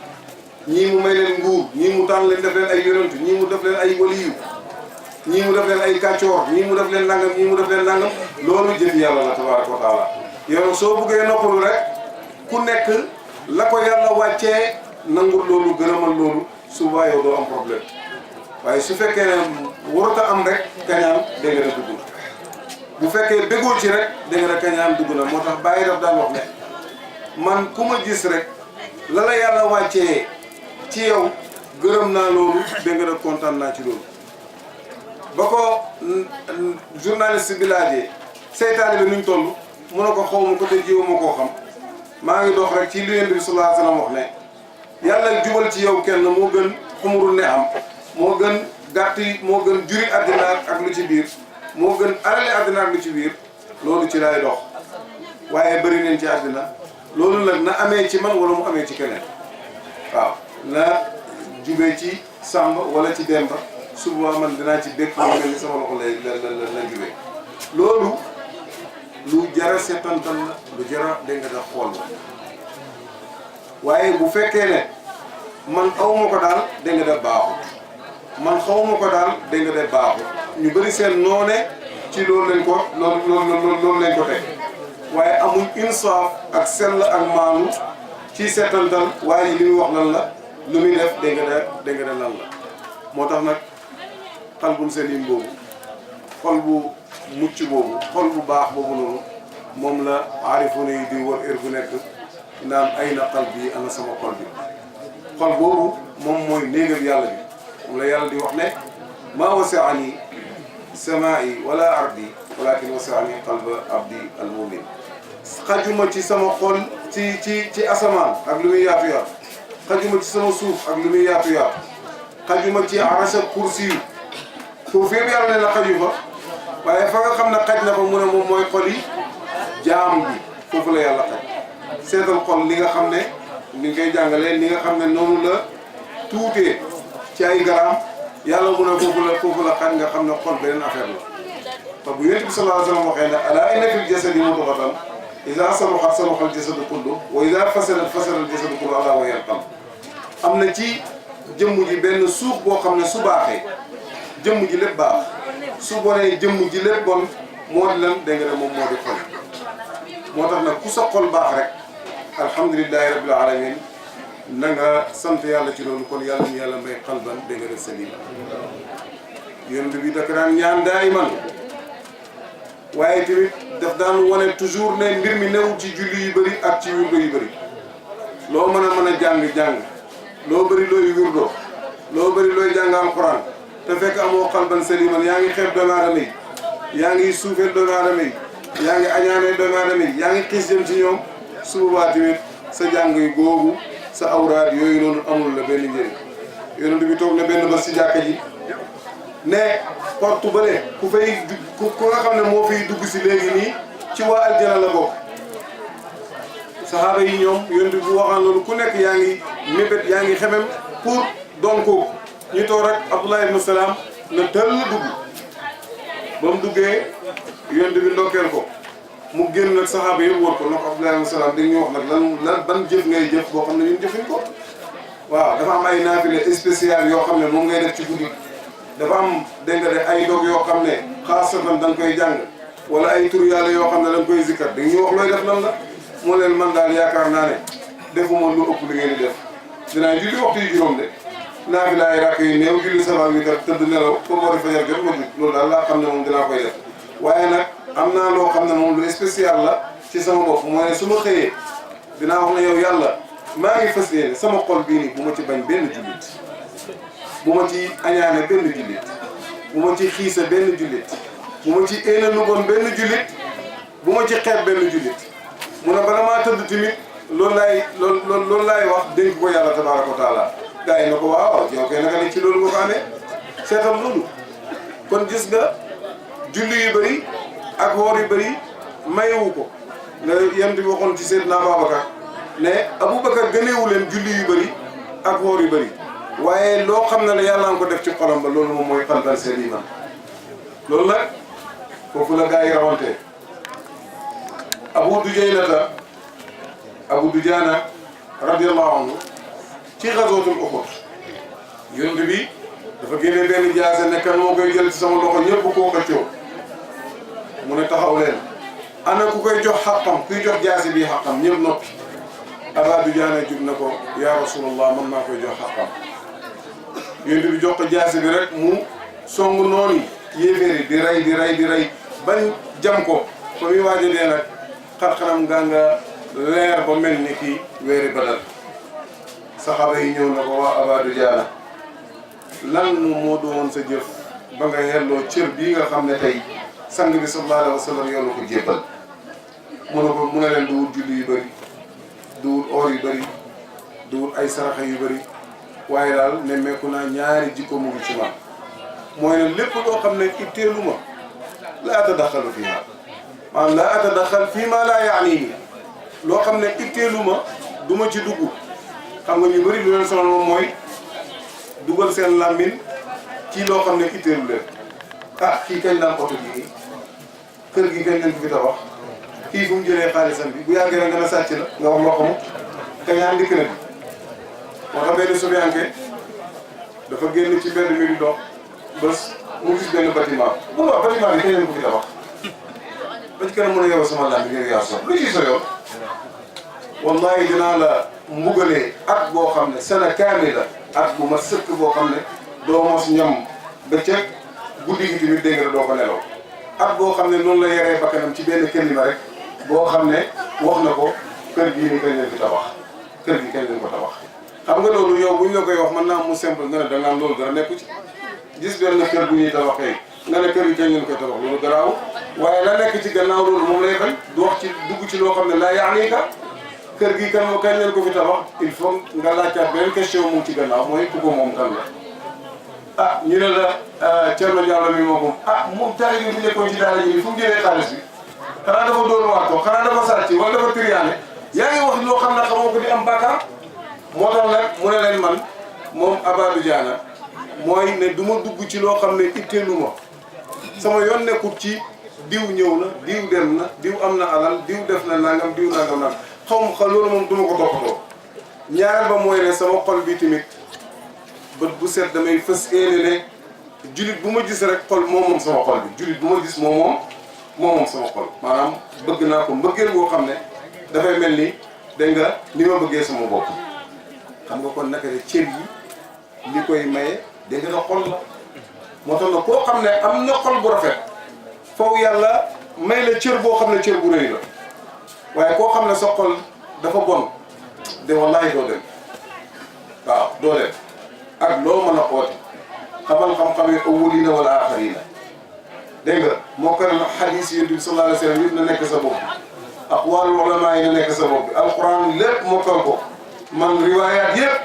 ñii mu may leen nguur ñii mu tànn leen def leen ay yonent ñii mu def leen ay waliyu ñii mu def leen ay kàccoor ñii mu def leen nangam ñii mu def leen nangam loolu jëf yàlla la tabaraka wa taala yow soo bëggee noppalu rek ku nekk la ko yàlla wàccee nangul loolu gërëmal loolu souvent yow doo am problème waaye su fekkee ne warut a am rek kañaan dégg nga dugg na bu fekkee bëggoo ci rek dégg nga kañaan dugg na moo tax bàyyi daf daan wax ne man ku ma gis rek la la yàlla wàccee ci yow gërëm naa loolu dégg nga kontaan naa ci loolu. ba ko journaliste bi laajee seytaane bi nuñ toll mun na ko xaw ma ko te jiw ma koo xam maa ngi dox rek ci li Yonent bi sallallahu alayhi wa sallam wax ne yàlla jubal ci yow kenn moo gën xumurul ne am moo gën gàtt yi moo gën juri àddina ak lu ci biir moo gën alali àddina ak lu ci biir loolu ci lay dox waaye bëri nañ ci àddina loolu nag na amee ci man wala mu amee ci keneen waaw na jubee ci Samba wala ci Demba suba man dinaa ci bépp lu mel ni sama loxo la jubee loolu lu jara seetantal la lu jara dégg nga da xool la waaye bu fekkee ne man awma ko daal dégg nga da baaxut man xawma ko daal dégg nga da baaxut ñu bëri seen noone ci loolu lañ ko loolu lañ ko teg waaye amuñ insaaf ak sell ak maanu ci seetantal waaye li muy wax lan la lu muy def dégg nga da lan la moo tax nag xalbul selim boobu xol bu mucc boobu xol bu baax boobu noonu moom la aarifuna yi di wër heure bu nekk naan ay na xal bi ana sama xol bi xol boobu moom mooy néegam yàlla bi moom la yàlla di wax ne maa wasi'ani samaa'i wala ardi walakin wasi'ani qalba abdi al mu'min xajuma ci sama xol ci asamaan ak lu muy yaatu yaatu xajuma ci sama suuf ak lu muy yaatu yaatu xajuma ci arasa kursi yu foofu yëpp yàlla ne la xaju fa waaye fa nga xam ne xaj na fa mu ne moom mooy xol yi jaam bi foofu la yàlla xaj seetal xol li nga xam ne ni ngay jàngalee ni nga xam ne noonu la tuutee ci ay garaam yàlla mu ne foofu la xaj nga xam ne xol beneen affaire la te bu Yonent bi sallallahu alayhi wa sallam waxee ne alaa inna fil jasadi mudghatan idaa saluhat saluha al jasadu kullu wa idaa fasadat fasada al jasadu kullu alaa wa hiya al qalb am na ci jëmm ji benn suuf boo xam ne su baaxee jëmm ji lépp baax su bonee jëmm ji lépp bon moo di lan dégg nga moom moo di xol moo tax nag ku sa xol baax rek alhamdulilahi rabbil alamin na nga sant yàlla ci loolu kon yàlla ñu yàlla may xalban dégg nga salima yonent bi daka daan ñaan daay man waaye tamit daf daan wane toujours ne mbir mi newul ci julli yu bëri ak ci wirdo yu bëri loo mën a jàng loo bëri looy wirdo loo bëri looy jàng alquran te fekk amoo xalban saliman yaa ngi xeeb doomu aadama yi yaa ngi suufeel doomu aadama yi yaa ngi añaanee doomu aadama yi yaa ngi xiis jëm ci ñoom su boobaa tamit sa jàng yi googu sa awraat yooyu noonu amul la benn njëriñ yonent bi toog na benn bés si jàkka ji ne porte bële ku nga xam ne moo fiy dugg si léegi nii ci waa aljana la bokk saxaaba yi ñoom yonent bi waxaan loolu ku nekk yaa ngi mébét yaa ngi xemem pour doon kooku ñu toog rek Abdullah ibn Salaam na tëll dugg ba mu duggee yonent bi ndokkeel ko mu génn nag saxaaba yëpp wër ko nag Abdullah ibn Salaam dañ ñu wax nag lan ban jëf ngay jëf boo xam ne ñun jëfuñ ko waaw dafa am ay naafile spécial yoo xam ne moom ngay def ci guddi dafa am dégg nga de ay dog yoo xam ne xaasatan da nga koy jàng wala ay tur yàlla yoo xam ne da nga koy zikkar dañ ñu wax looy def lan la moo leen man daal yaakaar naa ne defuma lu ëpp li ngeen di def dinaa julli waxtu yu juróom de naafila ay rakk yu néew julli sama wi tëdd nelaw pour war a fajar jot ma jug loolu daal laa xam ne moom dinaa koy def waaye nag am naa loo xam ne moom lu spécial la ci sama bopp mooy ne su ma xëyee dinaa wax ne yow yàlla maa ngi fas yéene sama xol bii nii bu ma ci bañ benn jullit bu ma ci añaane benn jullit bu ma ci xiisa benn jullit bu ma ci éena lu bon benn jullit bu ma ci xeeb benn jullit mu ne bala maa tëdd tamit loolu laay wax dénk ko yàlla tabaaraka wa taala gaa yi na ko waaw yow kay naka ne ci loolu nga ko amee seetal loolu kon gis nga julli yu bëri ak woor yu bëri mayewu ko nga yem di waxoon ci Seydina Babacar ne Aboubacar gëneewu leen julli yu bëri ak woor yu bëri waaye loo xam ne yàlla nga ko def ci xolam ba loolu moom mooy xalban saliman loolu nag foofu la gaa yi rawante Abu Dujaana radiyallahu anhu ci xasootul Uhud yonent bi dafa génne benn jaase ne kan moo koy jël ci sama loxo ñëpp koo xëccoo mu ne taxaw leen ana ku koy jox xàqam kuy jox jaase bi xàqam ñëpp noppi Aba Dujaana jug na ko yaa rasulallah man maa koy jox xaqam yonent bi jox ko jaasi bi rek mu song noonu yéeféeri di rey di rey di rey bañ jam ko fa muy waaj a dee nag xar-xaram ngaa nga leer ba mel ni kii weeri Badar saxaaba yi ñëw na ko waa Aba Dujaana lan moo doon sa jëf ba nga yelloo cër bii nga xam ne tey sang bi sallallahu alayhi wa sallam yow la ko jébbal mu ne leen du wut julli yu bëri du wut or yu bëri du wut ay saraxa yu bëri waaye daal nemmeeku naa ñaari jikko mu ngi ci man mooy ne lépp loo xam ne itteelu ma la atadaxalu fii ma maanaam la atadaxal fii ma laa yaani nii loo xam ne itteelu ma du ma ci dugg xam nga ñu bëri lu leen sonal moom mooy dugal seen làmmiñ ci loo xam ne itteelu leen ah kii kañ daan oto bii kër gi kañ leen ko fi tabax kii fu mu jëlee xaalisam bi bu yàggee nga ne sàcc la nga wax loo xamul te ñaan dikk na bi moo tax benn sobiyanke dafa génn ci mbedd mi di dox bés mu gis benn bâtiment bu ma bâtiment bi kañ leen ko fi tabax ba ci kanam mën a yow sama lam bi ngeen yaa so lu ciy so yoon wallahi dinaa la mbugalee at boo xam ne sana kaami la at bu ma sëkk boo xam ne doo mos ñam bëccëg guddi gi tamit dégg nga doo ko nelaw at boo xam ne noonu la yaree bakkanam ci benn kelima rek boo xam ne wax na ko kër gii ni kañ leen fi tabax kër gi kañ leen ko tabax xam nga loolu yow bu ñu la koy wax mën naa mu simple nga ne da nga am loolu dara nekku ci gis benn kër bu ñuy tabaxee nga ne kër gi kañ leen koy tabax loolu garaaw waaye la nekk ci gannaaw loolu moom lay bañ du wax ci dugg ci loo xam ne laa yaani ka kër gi kan kañ leen ko fi tabax il faut nga laajtaat beneen question mu ci gannaaw mooy ku ko moom kan la ah ñu ne la Thierno Diallo mi moo ko ah moom taalibe bi nekkoon ci daara ji fu mu jëlee xaalis bi xanaa dafa doon waatoo xanaa dafa sàcc wala dafa triyaane yaa ngi wax loo xam ne xamoo ko di am bàkkaar moo tax nag mu ne leen man moom Aba Dujaana mooy ne du ma dugg ci loo xam ne itteelu ma sama yoon nekkut ci diw ñëw na diw dem na diw am na alal diw def na nangam diw nangam nangam xaw loolu moom du ma ko toppatoo ñaareel ba mooy ne sama xol bi tamit bët bu set damay fës yéene ne julit bu ma gis rek xol moom sama xol bi julit bu ma gis moom sama xol maanaam bëgg naa ko mbëggeel boo xam ne dafay mel ni dégg nga ni ma bëggee sama bopp xam nga kon naka ne cër yi li koy maye dégg nga xol la moo tax na koo xam ne am na xol bu rafet foofu yàlla may la cër boo xam ne cër bu rëy la waaye koo xam ne sa xol dafa bon de wallahi doo dem waaw doo dem ak loo mën a oote xamal xam-xam yi awwalina wala axarina dégg nga moo ko ne xadis yi yonent bi sallallahu alayhi wa sallam yëpp na nekk sa bopp bi aqwaalul ulama yi na nekk sa bopp bi alquran lépp mokkal ko man riwaayaat yëpp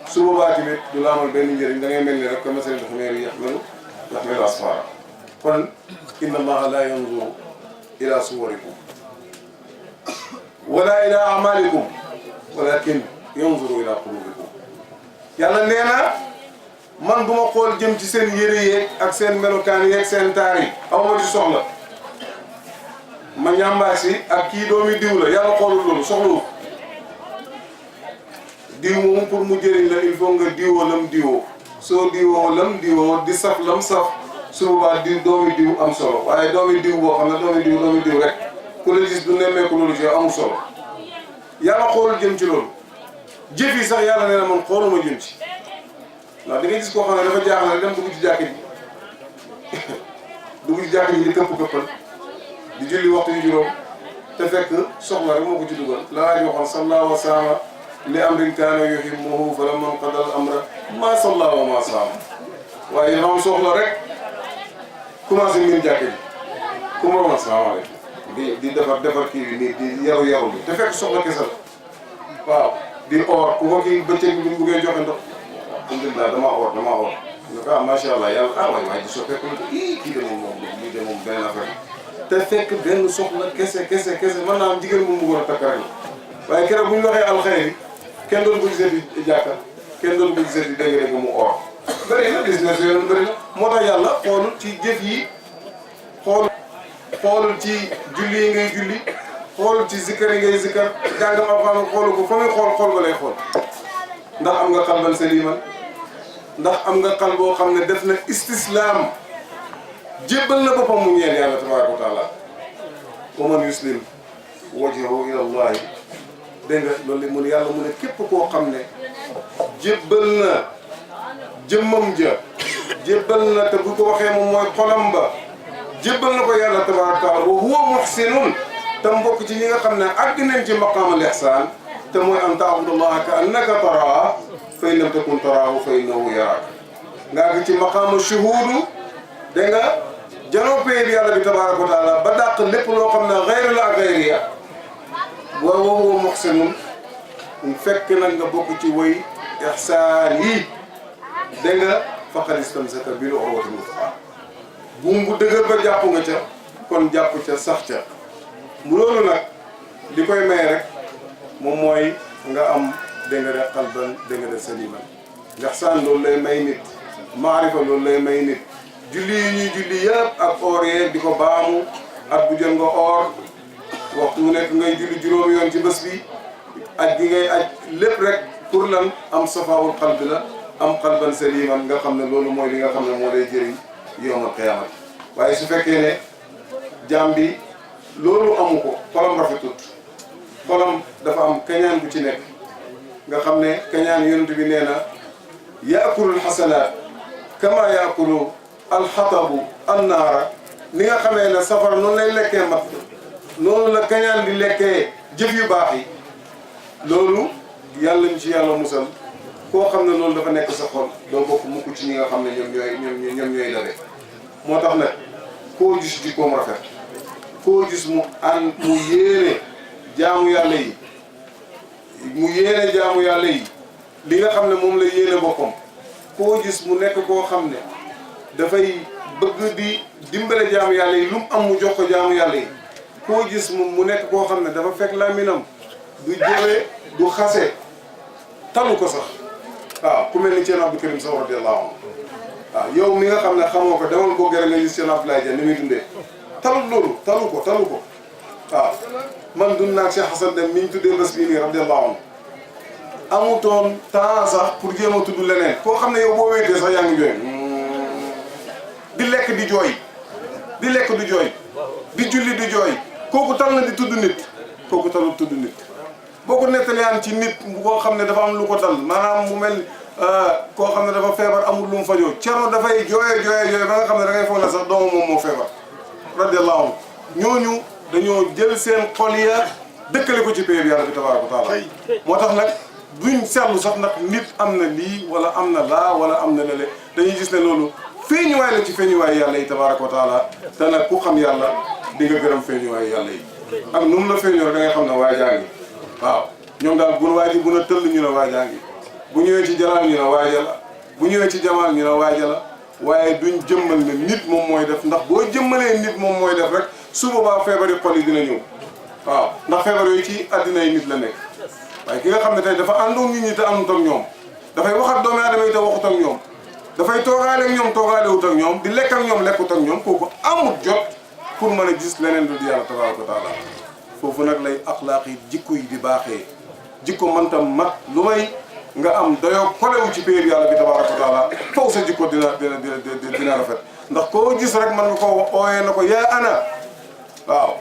su boobaa tamit du la amal benn njëriñ da ngay mel ni rek que masal xumeeri yaxmilu asfara kon inna allaha la yanzuru ila suwarikum wala ila amalikum walakin yanzuru ila qulubikum yàlla nee na man du ma xool jëm ci seen yére yeeg ak seen melokaan yeeg seen taar yi aw ma ci soxla ma ñambaasi ak kii doomi diw la yàlla xoolul loolu soxlawu diw moom pour mu jëriñ la il faut nga diwoo lam diwoo soo diwoo lam diwoo di saf lam saf su boobaa diw doomi diw am solo waaye doomi diw boo xam ne doomi diw rek ku la gis du nemmeeku loolu ci yow amul solo yàlla xoolul jëm ci loolu jëf yi sax yàlla nee na man xooluma jëm ci ndax da ngay gis koo xam ne dafa jaaxle dem dugg ci jàkk ji dugg ci jàkk ji di këpp-këppal di julli waxtu yu juróom te fekk soxla rek moo ko ci dugal la waaj waxoon sallallahu wa saama li amrin kaana yuhibbuhu falamma qada al amra ma salla wa ma saama waaye dafa am soxla rek commencé ngeen jàkk ji ku ma woon asalaamaaleykum di defar kii bi nii di yaru bi te fekk soxla kese la waaw di or ku ko kii bëccëg bi bu ngeen joxe ndox alhamdulilah damaa or nga ko macha allah yàlla waaye di soppeeku la kii de moom lii de moom benn affaire te fekk benn soxla kese mën naa am jigéen moom mu war a takk rek waaye keroog bu ñu waxee alxayri kenn doon ko gisee di jàkka kenn doon ko gisee di dégg mu or bëri na business yooyu bëri na moo tax yàlla xoolul ci jëf yi xoolul ci julli yi ngay julli xoolul ci zikkar yi ngay zikkar jàngam alxuraan xoolu ko fa muy xool ba lay xool ndax am nga xalban saliman ndax am nga xal boo xam ne def na istislaam jébbal na boppam mu ñeel yàlla tabaraka wa taala wa man yuslim wajhahu ila allahi dégg nga loolu mu ne yàlla mu ne képp koo xam ne jébbal na jëmmam ja jébbal na te bu ko waxee moom mooy xolam ba jébbal na ko yàlla tabaaraka taala wa huwa muhsinun te mbokk ci ñi nga xam ne àgg nañ ci maqaamal ihsaan te mooy an ta'budallaha ka annaka taraahu fa in lam takun taraahu fa innahu yaraak nga àgg ci maqaama shuhuudu dégg nga janoo pay bi yàlla bi tabaaraka taala ba dàq lépp loo xam ne xayru la ak xayriya wa huwa muhsinun fekk nag nga bokk ci way ihsaan yi dégg nga faqad istamsaka bil urwatil wuthqa buum bu dëgër ba jàpp nga ca kon jàpp ca sax ca mu loolu nag li koy may rek moom mooy nga am dégg nga de qalban dégg nga de saliman ihsaan loolu lay may nit maarifa loolu lay may nit julli yi ñuy julli yëpp ak oor yeeg di ko baamu at bu jot nga oor waxtu mu nekk ngay julli juróomi yoon ci bés bi aj gi ngay aj lépp rek pour lan am safaawul qalbi la am qalban saliman nga xam ne loolu mooy li nga xam ne moo lay jëriñ yawmal qiyaamati waaye su fekkee ne jaam bi loolu amu ko xolam rafetut xolam dafa am kañaan bu ci nekk nga xam ne kañaan yonent bi nee na yaakulul xasanaat kama yaakulu alxatabu annaara ni nga xamee ne safara noonu lay lekkee mat noonu la kañaan di lekkee jëf yu baax yi loolu yàlla ñu ci yàlla musal koo xam ne loolu dafa nekk sa xol doo bokk mukk ci ñi nga xam ne ñoom ñooy dabe moo tax nag koo gis jikkoom rafet koo gis mu yéene jaamu yàlla yi li nga xam ne moom la yéene boppam koo gis mu nekk koo xam ne dafay bëgg di dimbale jaamu yàlla yi lu mu am mu jox ko jaamu yàlla yi koo gis mu nekk koo xam ne dafa fekk làmminam du jëlee du xase talu ko sax waaw ku mel ni Ceerno Abdou Karim Sow radiyallahu anhu waaw yow mi nga xam ne xamoo ko demal boo gërëm nga gis Ceerno Abdoulaye Dia ni muy dundee talut loolu talu ko waaw man dund naa ak Cheikh Hassan Deme mi ñu tuddee bés bii nii radiyallahu anhu amutoon temps sax pour jéem a tudd leneen koo xam ne yow boo wéetee sax yaa ngi jooy di lekk di jooy di julli di jooy kooku tal na di tudd nit kooku talut tudd nit boo ko nettalee ci nit koo xam ne dafa am lu ko dal maanaam mu mel koo xam ne dafa feebar amul lu mu fajoo Cerno dafay jooyee ba nga xam ne da ngay foog ne sax doomu moom moo feebar radiyallahu anhu ñooñu dañoo jël seen xol ya dëkkale ko ci péeb yàlla bi tabaaraka wa taala moo tax nag duñ seetlu sax nag nit am na lii wala am na laa wala am na lële dañuy gis ne loolu feeñuwaay la ci feeñuwaay yàlla yi tabaaraka wa taala te nag ku xam yàlla di nga gërëm feeñuwaay yàlla yi ak nu mu la feeñoo rek da ngay xam ne waa jaa ngi waaw ñoom daal bu waa ji bu na tëll ñu ne waa jaa ngi bu ñëwee ci jalaal ñu ne waaja la bu ñëwee ci jamaal ñu ne waaja la waaye duñ jëmmal ne nit moom mooy def ndax boo jëmmalee nit moom mooy def rek su boobaa feebar yi xol yi dina ñëw waaw ndax feebar yooyu ci addina yi nit la nekk waaye ki nga xam ne tey dafa àndoon nit ñi te àndut ak ñoom dafay wax ak doomu aadama yi te waxut ak ñoom dafay toogaale ak ñoom toogaale wut ak ñoom di lekk ak ñoom lekkut ak ñoom kooku amut jot pour mën a gis leneen lu di yàlla tabaaraka wa taala foofu nag lay axlaaq yi jikko yi di baaxee jikko mëntam mat lu may nga am dayoo kolewu ci péer yàlla bi tabaaraka wa taala faw sa jikko dina rafet ndax koo gis rek man nga ko ooyee na ko yaa ana waaw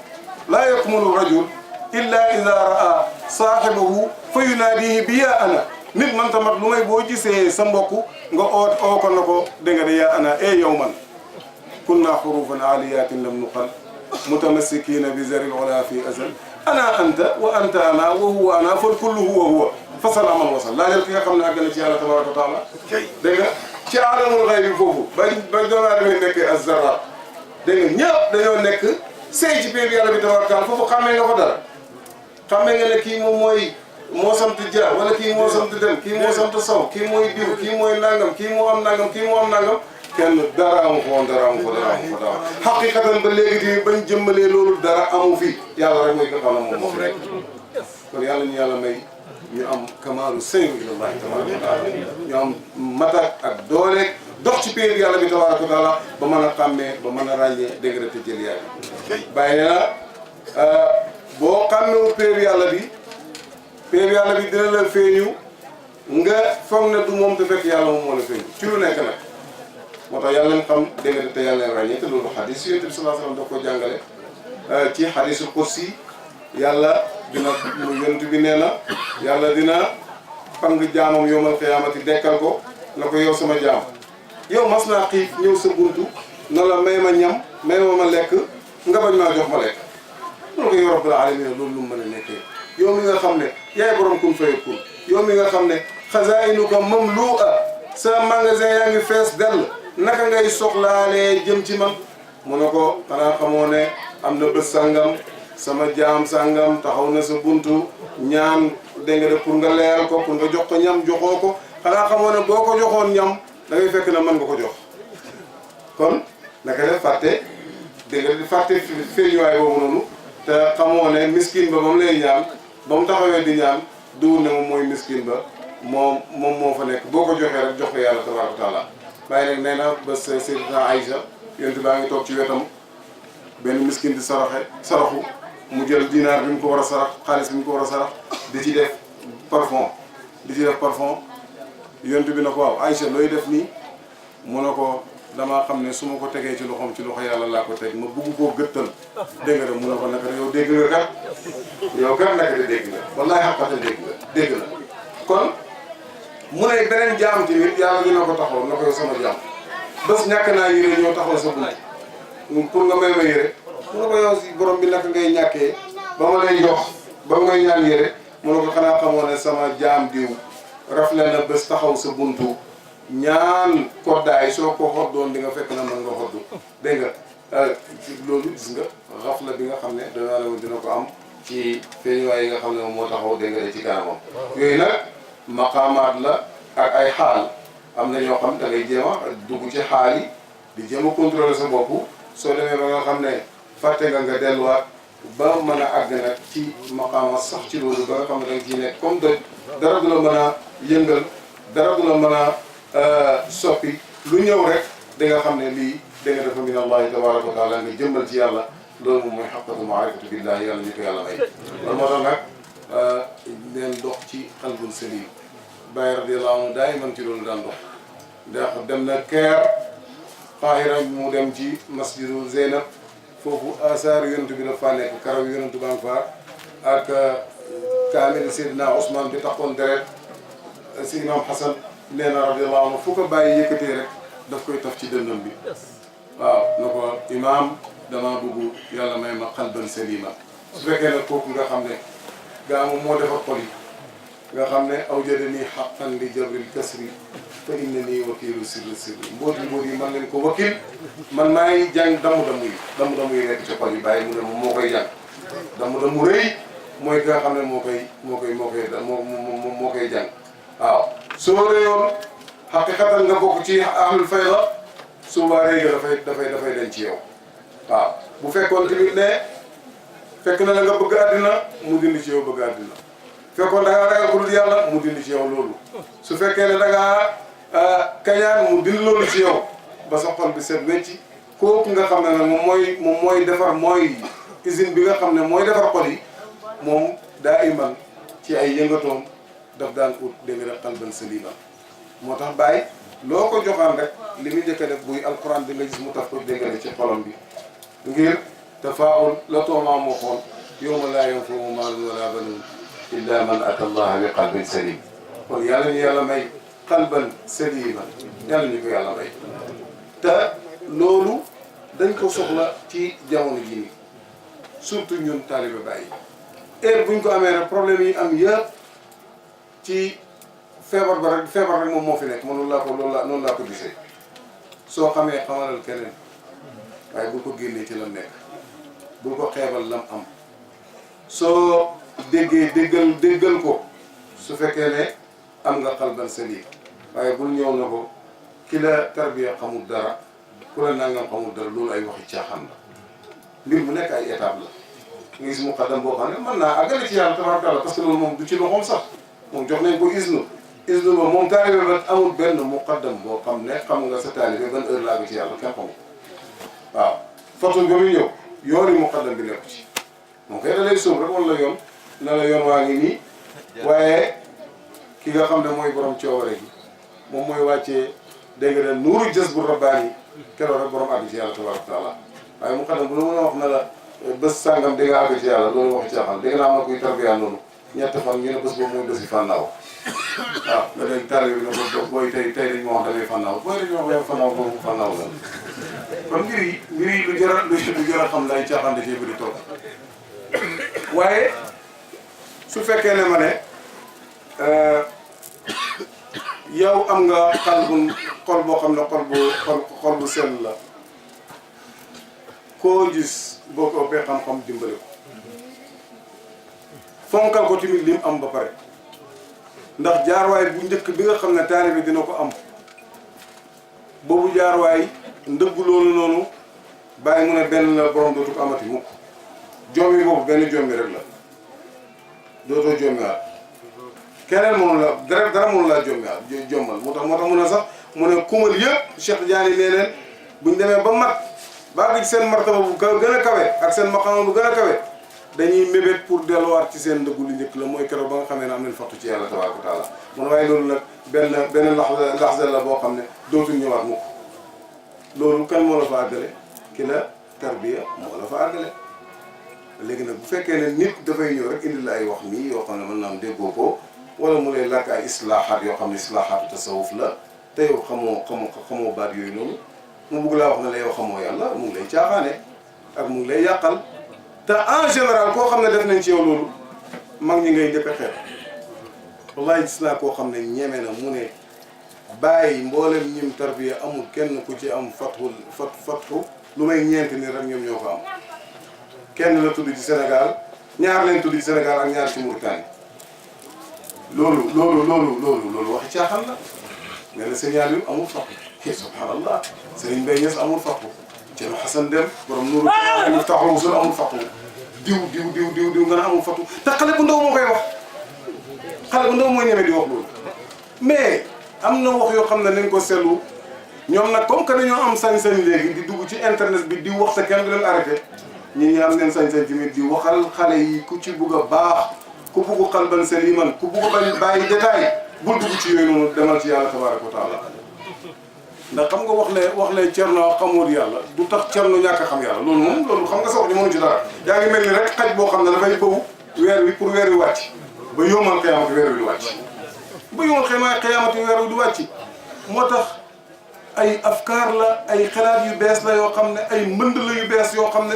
laa yakmulu rajul illa ida raa saaxibahu fa yunaadihi bi yaa ana nit mënta mat lu may boo gisee sa mbokk nga oo ko na ko dégg nga de yaa ana yow man kunna xurufan aliyatin lam nuqal mutamassikina bi zaril ola fi azal ana anta wa anta ana wa huwa ana fal kullu huwa fasal amal wasal laajal ki nga xam ne àgg na ci yàlla tabaraka wa taala dégg nga ci alamul xayb bi foofu bañ doon naa demee nekkee azzara dégg nga ñëpp dañoo nekk sey ci péeb yàlla bi tabaraka wa taala foofu xàmmee nga ko dara xàmmee nga ne kii moom mooy moo sant Dia wala kii moo sant Dem kii moo sant Sow kii mooy diw kii mooy nangam kii moo am nangam kii moo am nangam kenn dara amu ko woon dara amu ko dara xaqiqatan ba léegi tamit bañ jëmmalee loolu dara amu fi yàlla rek mooy nga xam ne moom rek kon yàlla ñu yàlla may ñu am kamaalu sayru ilallahi tabaraka wa taala ñu am matak ak doole dox ci péeb yàlla bi tabaraka wa taala ba mën a xàmmee ba mën a ràññee dégg nga te jël yàlla bàyyi na boo xàmmewu péeb yàlla bi dina la feeñu nga foog ne du moom te fekk yàlla moom moo la feeñu ci lu nekk nag moo tax yàlla leen xam dégg nga te yàlla leen ràññee te loolu xadis yonent bi sallallahu alayhi wa sallam daf ko jàngale ci xadisul qudsi yàlla dina mu yonent bi nee na yàlla dina pang jaamam yowmal qiyaamati dekkal ko na ko yow sama jaam yow mas naa xiif ñëw sa buntu na la may ma ñam may ma lekk nga bañ maa jox ma lekk loolu ko yow rabbul alamin loolu lu mu mën a nekkee yow mi nga xam ne yaay borom kun fayakun yow mi nga xam ne xazaa'inuka mamlu'a sa magasin yaa ngi fees dell naka ngay soxlaalee jëm ci man mu ne ko xanaa xamoo ne am na bés sàngam sama jaam sàngam taxaw na sa buntu ñaan dégg nga de pour nga leeral ko pour nga jox ko ñam joxoo ko xanaa xamoo ne boo ko joxoon ñam da ngay fekk na mën nga ko jox kon naka def fàtte dégg nga di fàtte feeñuwaay boobu noonu te xamoo ne miskin ba mu lay ñaan ba mu taxawee di ñaan duwul ne moom mooy miskin ba moom moo fa nekk boo ko joxee rek jox ko yàlla tabaaraka wa taala bàyyi nag nee na ba Sayyidatuna Aïcha yonent baa ngi toog ci wetam benn miskin di saraxu mu jël dinaar bi mu ko war a sarax xaalis bi mu ko war a sarax di ci def parfum yonent bi na ko waaw Aïcha looy def nii mu ne ko damaa xam ne su ma ko tegee ci loxoom ci loxo yàlla laa ko teg ma bugg koo gëttal dégg nga de mu ne ko naka yow dégg nga kat yow kat naka de dégg nga wallaay xaqate dégg na kon mu ne beneen jaam tamit yàlla dina ko taxaw na ko yow sama jaam bés ñàkk naa yére ñoo taxaw sa bunt pour nga may ma yére mu ne ko yow si borom bi naka ngay ñàkkee ba ma lay jox ba ngay ñaan yére mu ne ko xanaa xamoo ne sama jaam diw rafle na bés taxaw sa buntu ñaan koddaay soo ko xoddoon di nga fekk na mën nga xoddu dégg nga loolu gis nga rafle bi nga xam ne danaa la dina ko am ci feeñuwaay yi nga xam ne moom moo taxaw dégg nga ci kanamam yooyu nag maqaamaat la ak ay xaal am na ñoo xam da ngay jéem a dugg ci xaal yi di jéem a contrôler sa bopp soo demee ba nga xam ne fàtte nga delluwaat ba mën a àgg nag ci maqaama sax ci loolu ba nga xam ne da nga ciy nekk comme doj dara du la mën a yëngal dara du la mën a soppi lu ñëw rek da nga xam ne lii da nga defa min allahi tabaraka wa taala nga jëmbal ci yàlla loolu moom mooy xaqatu maarifatu billahi yàlla ñu ko yàlla may loolu moo tax nag neen dox ci qalbun salim Baye radiyallahu anhu daay man ci loolu daan dox ndax dem na Caire Qahira mu dem ci masjidu Zeynab foofu asaar yonent bi dafa nekk karaw yonent baa ngi fa ak kaamil Seydina Ousmane bi taxoon deret si imam Hassan nee na radiyallahu anhu fu ko bàyyi yëkkatee rek daf koy taf ci dënnam bi waaw na ko imam dama bëgg yàlla may ma qalban salima su fekkee nag kooku nga xam ne gaa moom moo defar xol yi nga xam ne aw jëde nii xaqan li jabril kasri fa inna nii wakiilu sirri mboot yi man leen ko wakil man maay jàng damu yi nekk ci xol yi bàyyi mu ne moom moo koy jàng damu rëy mooy ki nga xam ne moo koy jàng waaw soo réyoon xaqiqatan nga bokk ci ahlul fayda suba rëy ga dafay den ci yow waaw bu fekkoon tamit ne fekk na la nga bëgg àddina mu dindi ci yow bëgg àddina fekkoon da ngaa ragal ku dul yàlla mu dindi ci yow loolu su fekkee ne da ngaa kañaan mu dindi loolu ci yow ba sa xol bi set wecci kooku nga xam ne nag moom mooy defar mooy usine bi nga xam ne mooy defar xol yi moom daa iman ci ay yëngatoom daf daan ut dégg nga qalban salima moo tax bàyyi loo ko joxaan rek li muy njëkk a def buy alquran di nga gis mu taf ko dégg nga ci xolam bi ngir tafaawul la toomaa moo xoon yawma laa yanfa'u maalun wala banuun illa man ata allaha bi qalbin salim kon yàlla ñu yàlla may qalban salima yàlla ñu ko yàlla may te loolu dañ ko soxla ci jamono jii nii surtout ñun taalibe Baay heure buñ ko amee rek problème yi am yëpp ci feebar rek moom moo fi nekk man noonu laa ko gisee soo xamee xamalal keneen waaye bul ko génnee ci lam nekk bul ko xeebal lam am soo déggee déggal ko su fekkee ne am nga qalban salim waaye bul ñëw na ko ki la tarbiya xamul dara ku la nangam xamul dara loolu ay waxi caaxaan la mbir mu nekk ay étape la nga gis muqaddam boo xam ne mën naa àggale ci yàlla tabaaraka taala parce que loolu moom du ci loxoom sax moom jox nañ ko isnu ba moom taalibe ba amul benn muqaddam boo xam ne xam nga sa taalibe ban heure laa ci yàlla kenn xamul waaw façon ba muy ñëw yooni muqaddam bi nekk ci moom kay da lay sóob rek wala yoon na la yoon waa ngi nii waaye ki nga xam ne mooy borom coobare gi moom mooy wàccee dégg nga ne nuuru jazbu rabbaani keroog rek borom àddi ci yàlla tabaaraka taala waaye muqaddam bu la mën a wax na la bés sàngam di nga àgg ci yàlla loolu wax caaxaan dégg naa am na kuy tarbiya noonu ñetti fan ñu ne bés boobu mooy bési fànnaaw waaw nga dégg taalibe bi ne ko booy tey dañ ma wax da ngay fànnaaw booy dañ ma wax yow fànnaaw boobu fànnaaw la kon mbir yi lu jar a xam lay caaxaan da cee bëri toog waaye su fekkee ne ma ne yow am nga xol boo xam ne xol bu sell la koo gis boo ko ëppee xam-xam dimbale ko fonkal ko tamit lim am ba pare ndax jaarwaay bu njëkk bi nga xam ne taalibe dina ko am boobu jaarwaay ndëggu loolu noonu bàyyi mu ne benn la borom dootu ko amati mukk jommi boobu benn jommi rek la dootoo jommiwaat keneen mënu la dara mënu laa jommal moo tax mu ne sax mu ne kumal yëpp Cheikh Tidiane nee neen buñ demee ba mat baa ngi ci seen martaba bu gën a kawe ak seen maqaama bu gën a kawe dañuy mébét pour delluwaat ci seen ndëggu lu njëkk la mooy keroog ba nga xamee ne am nañ fattu ci yàlla tabaaraka wa taala mun waaye loolu nag benn laxza la boo xam ne dootul ñëwaat mukk loolu kan moo la fa àggale ki la tarbiya moo la fa àggale léegi nag bu fekkee ne nit dafay ñëw rek indi la ay wax nii yoo xam ne mën naa am déggoo ko wala mu lay làkk ay islaaxaat yoo xam ne islaaxaatu tasawuf la te yow xamoo baat yooyu noonu mu bugg laa wax ne la yow xamoo yàlla mu ngi lay caaxaane ak mu ngi lay yàqal te en général koo xam ne def nañ ci yow loolu mag ñi ngay njëkk a xeet wallaay gis naa koo xam ne ñeme na mu ne bàyyi mboolem ñim tarbiya amul kenn ku ci am fatxu lu may ñeenti ni rek ñoom ñoo ko am kenn la tudd ci Sénégal ñaar lañ tudd ci Sénégal ak ñaar ci Mauritanie loolu waxi caaxaan la nee na signal yu amul fatxu subhanallah Serigne Mbaye Niass amul fatxu Thierno Hassane Dème borom nuuru mu taxaw wusul amul fatxu diw nga ne amul fatxu te xale bu ndaw moo koy wax xale bu ndaw mooy ñeme di wax loolu mais am na wax yoo xam ne nañ ko seetlu ñoom nag comme que dañoo am sañ-sañ léegi di dugg ci internet bi di wax te kenn du leen arrêté ñi am neen sañ-sañ tamit di waxal xale yi ku ci bugg a baax ku bugg xalban saliman ku bugg bañ bàyyi détail bul dugg ci yooyu noonu demal ci yàlla tabaraka wa taala ndax xam nga wax le Cerno xamoon yàlla du tax Cerno ñàkk a xam yàlla loolu xam nga sa wax ni mënu ci dara yaa ngi mel ni rek xaj boo xam ne dafay bëw weer wi pour weer wi wàcc ba yóomal xiyaamati weer wi du wàcc ba yóomal xiyaamati weer wi du wàcc moo tax ay afkaar la ay xalaat yu bees la yoo xam ne ay mbënd la yu bees yoo xam ne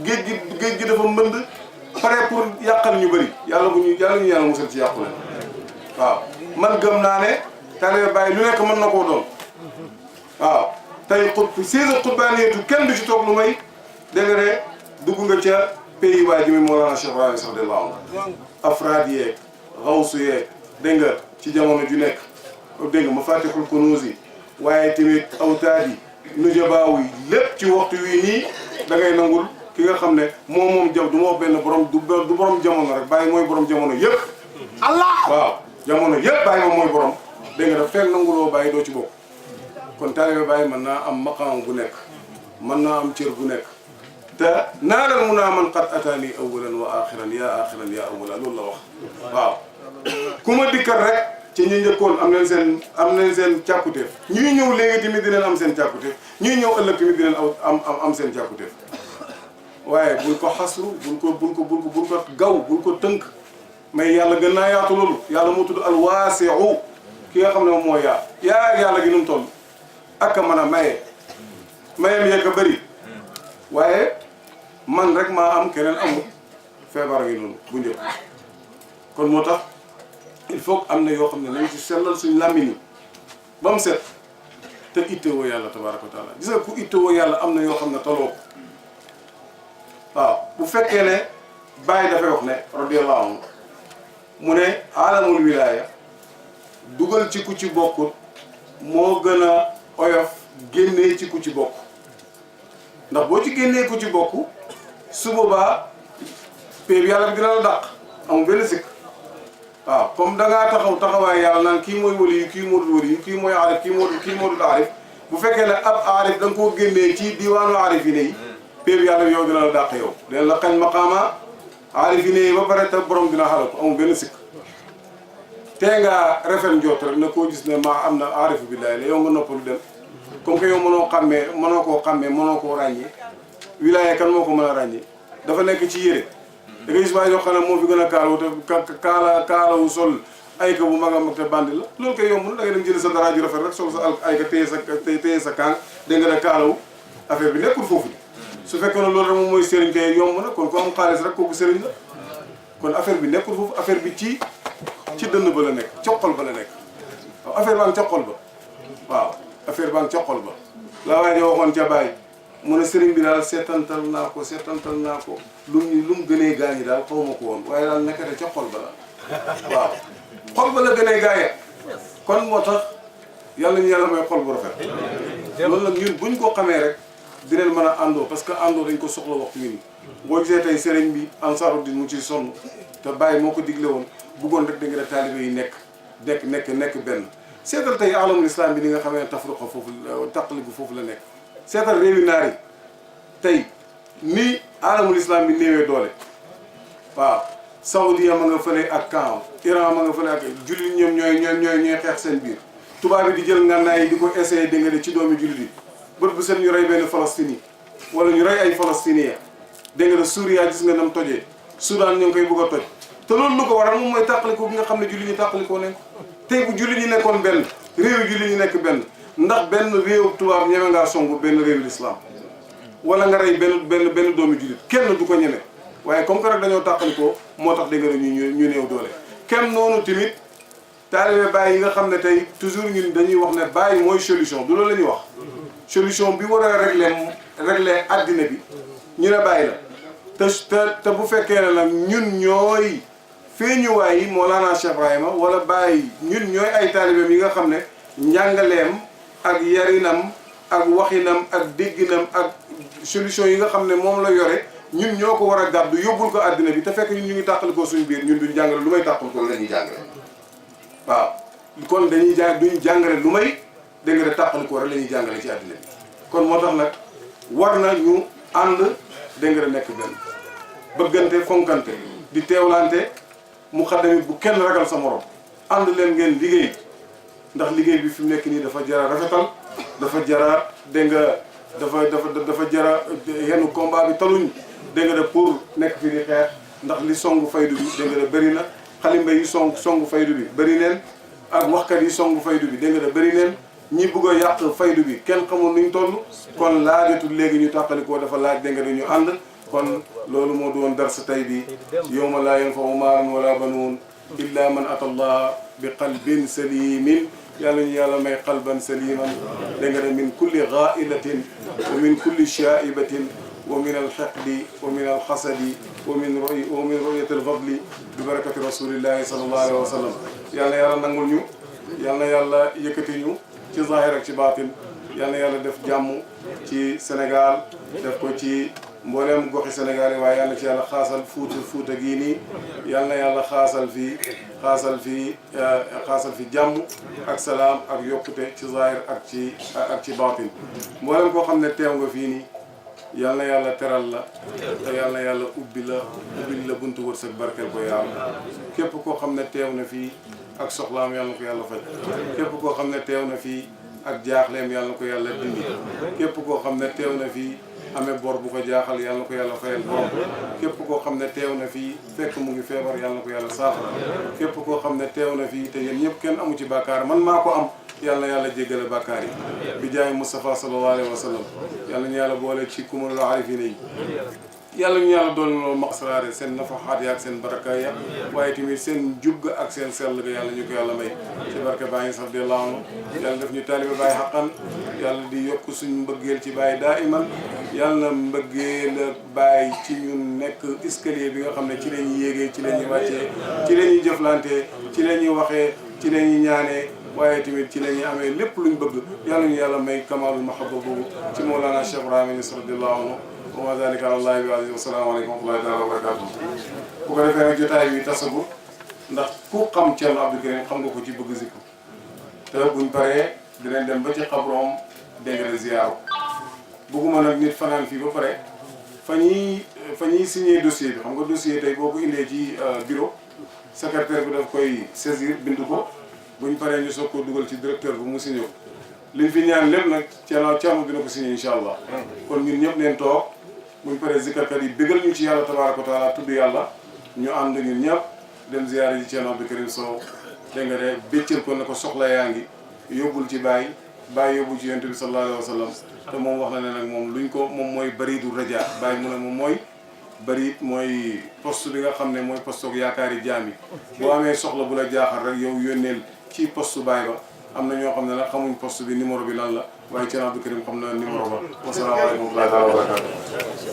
géej gi dafa mbënd pare pour yàqal ñu bëri yàlla musal ci yàqu leen waaw man gëm naa ne taalibe Baay lu nekk mën na koo doon waaw tey siisa xutbaaniyatu kenn du ci toog lu may dégg nga ne dugg nga ca pays waa ji mi Mawlana Cheikh Ibrahima radiyallahu anhu afraad yeeg xawsu yeeg dégg nga ci jamono ju nekk dégg nga mafatihul kunuuz yi waaye tamit awtaad yi nujabaaw yi lépp ci waxtu wi nii da ngay nangul ki nga xam ne moom jam du ma wax benn borom du borom jamono rek Baay mooy borom jamono yëpp allah waaw jamono yëpp Baay moom mooy borom dégg nga daf fekk nanguloo Baay doo ci bokk kon taalibe Baay mën naa am maqaam bu nekk mën naa am cër bu nekk te naalal mun naa man qad ataani awalan wa axiran yaa awala loolu la wax waaw ku ma dikkal rek ci ñi njëkkoon am nañ seen càkkutéef ñuy ñëw léegi tamit dinañ am seen càkkutéef ñuy ñëw ëllëg tamit dinañ am seen càkkutéef waaye bul ko xasru bul ko gaw bul ko tënk mais yàlla gën naa yaatu loolu yàlla moo tudd alwaasiu ki nga xam ne moom mooy yaa yàlla gi nu mu toll ak a mën a mayem yegg a bëri waaye man rek maa am keneen amul feebar ngi noonu bu njëkk kon moo tax il faut que am na yoo xam ne nañ ci sellal suñ làmmiñ yi ba mu set te ittewoo yàlla tabaraka wa taala gis nga ku ittewoo yàlla am na yoo xam ne taloo ko waaw bu fekkee ne Baay dafay wax ne radiyallahu anhu mu ne alamul wilaaya dugal ci ku ci bokkut moo gën a oyof génnee ci ku ci bokk ndax boo ci génnee ku ci bokk su boobaa péeb yàlla bi dina la dàq amul benn sikk waaw comme da ngaa taxawaay yàlla naan kii mooy wali yu kii moo dul wali yu kii mooy aarif kii moo dul aarif bu fekkee ne ab aarif da nga koo génnee ci diwaanu aarif yi ne yi péeb yàlla bi yow dina la dàq yow leen la xañ maqaama aarif yi ne yi ba pare te borom dina xalal ko amul benn sikk tee nga rafet njot rek na koo gis ne maa am na aarifu billaahi la yow nga noppalu dem comme que yow mënoo koo xàmmee mënoo koo ràññee wilaaya kan moo ko mën a ràññee dafa nekk ci yére da ngay gis waaye yoo xam ne moo fi gën a kaalawu te kaalawu sol ay ka bu mag a mag te bandi la loolu koy yomb na da ngay dem jël sa dara ju rafet rek sol sa ay ka téye sa kaang dégg nga ne kaalawu affaire bi nekkul foofu su fekkee ne loolu rek moom mooy sëriñ kay yomb na kon ku am xaalis rek kooku sëriñ la kon affaire bi nekkul foofu affaire bi ci dënn ba la nekk coqol ba la nekk waaw affaire baa ngi coqol ba waaw affaire baa ngi coqol ba la waaye waxoon ca bàyyi mu ne sëriñ bi daal seetantal naa ko lu mu gënee gaañ yi daal xaw ma ko woon waaye daal nekkate coqol ba la waaw xol ba la gënee gaañe kon moo tax yàlla ñu yàlla may xol bu rafet loolu nag ñun buñ ko xamee rek dinañ mën a àndoo parce que àndoo dañ ko soxla waxtu wi nii boo gisee tey sëriñ bi Ansaarud-Din mu ciy sonn te bàyyi moo ko digle woon bëggoon rek da nga ne taalibe yi nekk benn seetal tey alamul islam bi ni nga xamee ne tafruqa foofu taqalibu foofu la nekk seetal réewi naar yi tey ni alamul islam bi néewee doole waaw Saoudia ma nga fële ak Caen Iran ma nga fële ak jullit ñoom ñooy xeex seen biir tubaab bi di jël ngànnaay yi di ko essayé dégg nga ne ci doomi jullit yi bët bu seen ñu rey benn Palestine wala ñu rey ay Palestiniens dégg nga ne Suuriya gis nga nam tojee Soudan ñu ngi koy bëgg a toj te loolu lu ko waral moom mooy tàqaliko bi nga xam ne jullit ñi tàqalikoo nañ ko tey bu jullit ñi nekkoon benn réew jullit ñi nekk benn ndax benn réew tubaab ñeme ngaa songu benn réewu l'islam wala nga rey benn doomi jullit kenn du ko ñeme waaye comme que rek dañoo tàqalikoo moo tax dégg nga ñu néew doole kenn noonu tamit taalibe Baay yi nga xam ne tey toujours ñun dañuy wax ne Baay mooy solution du loolu la ñuy wax solution bi war a régler addina bi ñu ne Baay la te bu fekkee ne nag ñun ñooy feeñuwaay yi Mawlana Cheikh Ibrahima wala Baay ñun ñooy ay taalibeem yi nga xam ne njàngaleem ak yarinam ak waxinam ak dégginam ak solution yi nga xam ne moom la yore ñun ñoo ko war a gàddu yóbbul ko addina bi te fekk ñun ñu ngi tàqalikoo suñu biir ñun duñ jàngale lu may tàqalikoo la ñuy jàngale waaw kon duñ jàngale lu may dégg nga tàqalikoo rek la ñuy jàngale ci addina bi kon moo tax nag war na ñu ànd dégg nga nekk benn bëggante fonkante di teewlante mu xaddami bu kenn ragal sa morom ànd leen ngeen liggéey ndax liggéey bi fi mu nekk nii dafa jara rafetal dafa jara dégg nga dafa jara yenn combat bi taluñ dégg nga pour nekk fi di xeex ndax li songu faydu bi dégg nga bëri na xalimba yi songu faydu bi bëri neen ak waxkat yi songu faydu bi dégg nga bëri neen ñi bëgg a yàq faydu bi kenn xamul nuñ toll kon laajatul léegi ñu tàqalikoo dafa laaj dégg nga ñu ànd kon loolu moo doon dars tey bi yawma laa yanfa'u maalun wala banuun illa man ata allah bi qalbin salimin yàlla ñu yàlla may qalban saliman dégg nga min kulli ghailatin wa min kulli shaibatin wa min alhiqdi wa min alhasadi wa min ru'yati alfadli bi barakati rasulillahi sallallahu alayhi wa sallam yàlla yàlla nangul ñu yàlla yàlla yëkkati ñu ci zahir ak ci baatin yàlla yàlla def jàmm ci Sénégal def ko ci mboolem goxi Sénégal yi waaye yàlla ci yàlla xaasal fuuta gii nii yàlla yàlla xaasal fi jàmm ak salaam ak yokkute ci zahir ak ci baatin mboolem koo xam ne teew nga fii nii yal na yàlla teral la te yal na yàlla ubbil la buntu wërsëg barkeel ko yàlla képp koo xam ne teew na fii ak soxlaam yal na ko yàlla faj képp koo xam ne teew na fii ak jaaxleem yal na ko yàlla dindi képp koo xam ne teew na fii amee bor bu ko jaaxal yal na ko yàlla fayal borom képp koo xam ne teew na fii fekk mu ngi feebar yal na ko yàlla saafara képp koo xam ne teew na fii te yéen ñëpp kenn amu ci bàkkaar man maa ko am yàlla na yàlla jéggale bàkkaar yi bi jaay Moustapha sallallahu alayhi wa sallam yàlla ñu yàlla boole ci kumalul arifina yi yàlla ñu yàlla doon loo maqsaraare seen nafaxaat ya ak seen baraka ya waaye tamit seen jub ak seen sell ga yàlla ñu ko yàlla may ci barke Baay Ñas radiyallahu anhu yàlla def ñu taalibe Baay xaqan yàlla di yokk suñu mbëggeel ci Baay daa iman yàlla na mbëggeel ak Baay ci ñun nekk escalier bi nga xam ne ci la ñuy yéegee ci la ñuy wàccee ci la ñuy jëflante ci la ñuy waxee ci la ñuy ñaanee waaye tamit ci la ñuy amee lépp luñ bëgg yàlla ñu yàlla may kamalul mahabba boobu ci Mawlana Cheikh Ibrahima Ñas radiyallahu anhu wa ma dalika ala allahi bi aziz wa salaamu aleykum wa rahmatullahi taala wa barakatuh bu ko defee nag jotaay bi tasagu ndax ku xam Thierno Abdou Karim xam nga ko ci bëgg zikr te buñ paree dinañ dem ba ci xabroom dégg nga ziyaar bëgguma nag nit fanaan fii ba pare fa ñuy signé dossier bi xam nga dossier tey boo ko indee ci bureau secrétaire bi daf koy saisir bind ko buñ paree ñu soog koo dugal ci directeur bi mu signé ko liñ fi ñaan lépp nag Thierno dina ko signé incha allah kon ñun ñëpp neen toog buñ paree zikarkat yi bégal ñu ci yàlla tabaaraka wa taala tudd yàlla ñu ànd ñun ñëpp dem ziyaare ji Ceerno Abdou Karim Sow dégg nga de béccal ko ne ko soxla yaa ngi yóbbul ci Baye Baye yóbbul ci Yonent bi sallallahu alayhi wa sallam te moom wax na ne nag moom luñ ko moom mooy bariidu raja Baye mu ne moom mooy bariit mooy poste bi nga xam ne mooy poste ak yaakaari jaam yi boo amee soxla bu la jaaxal rek yow yónneel ci poste Baye ba am na ñoo xam ne nag xamuñ poste bi numéro bi lan la waaye Ceerno Abdou Karim xam na numéro ba wasalaamaaleykum wa rahmatullahi wa barakatuh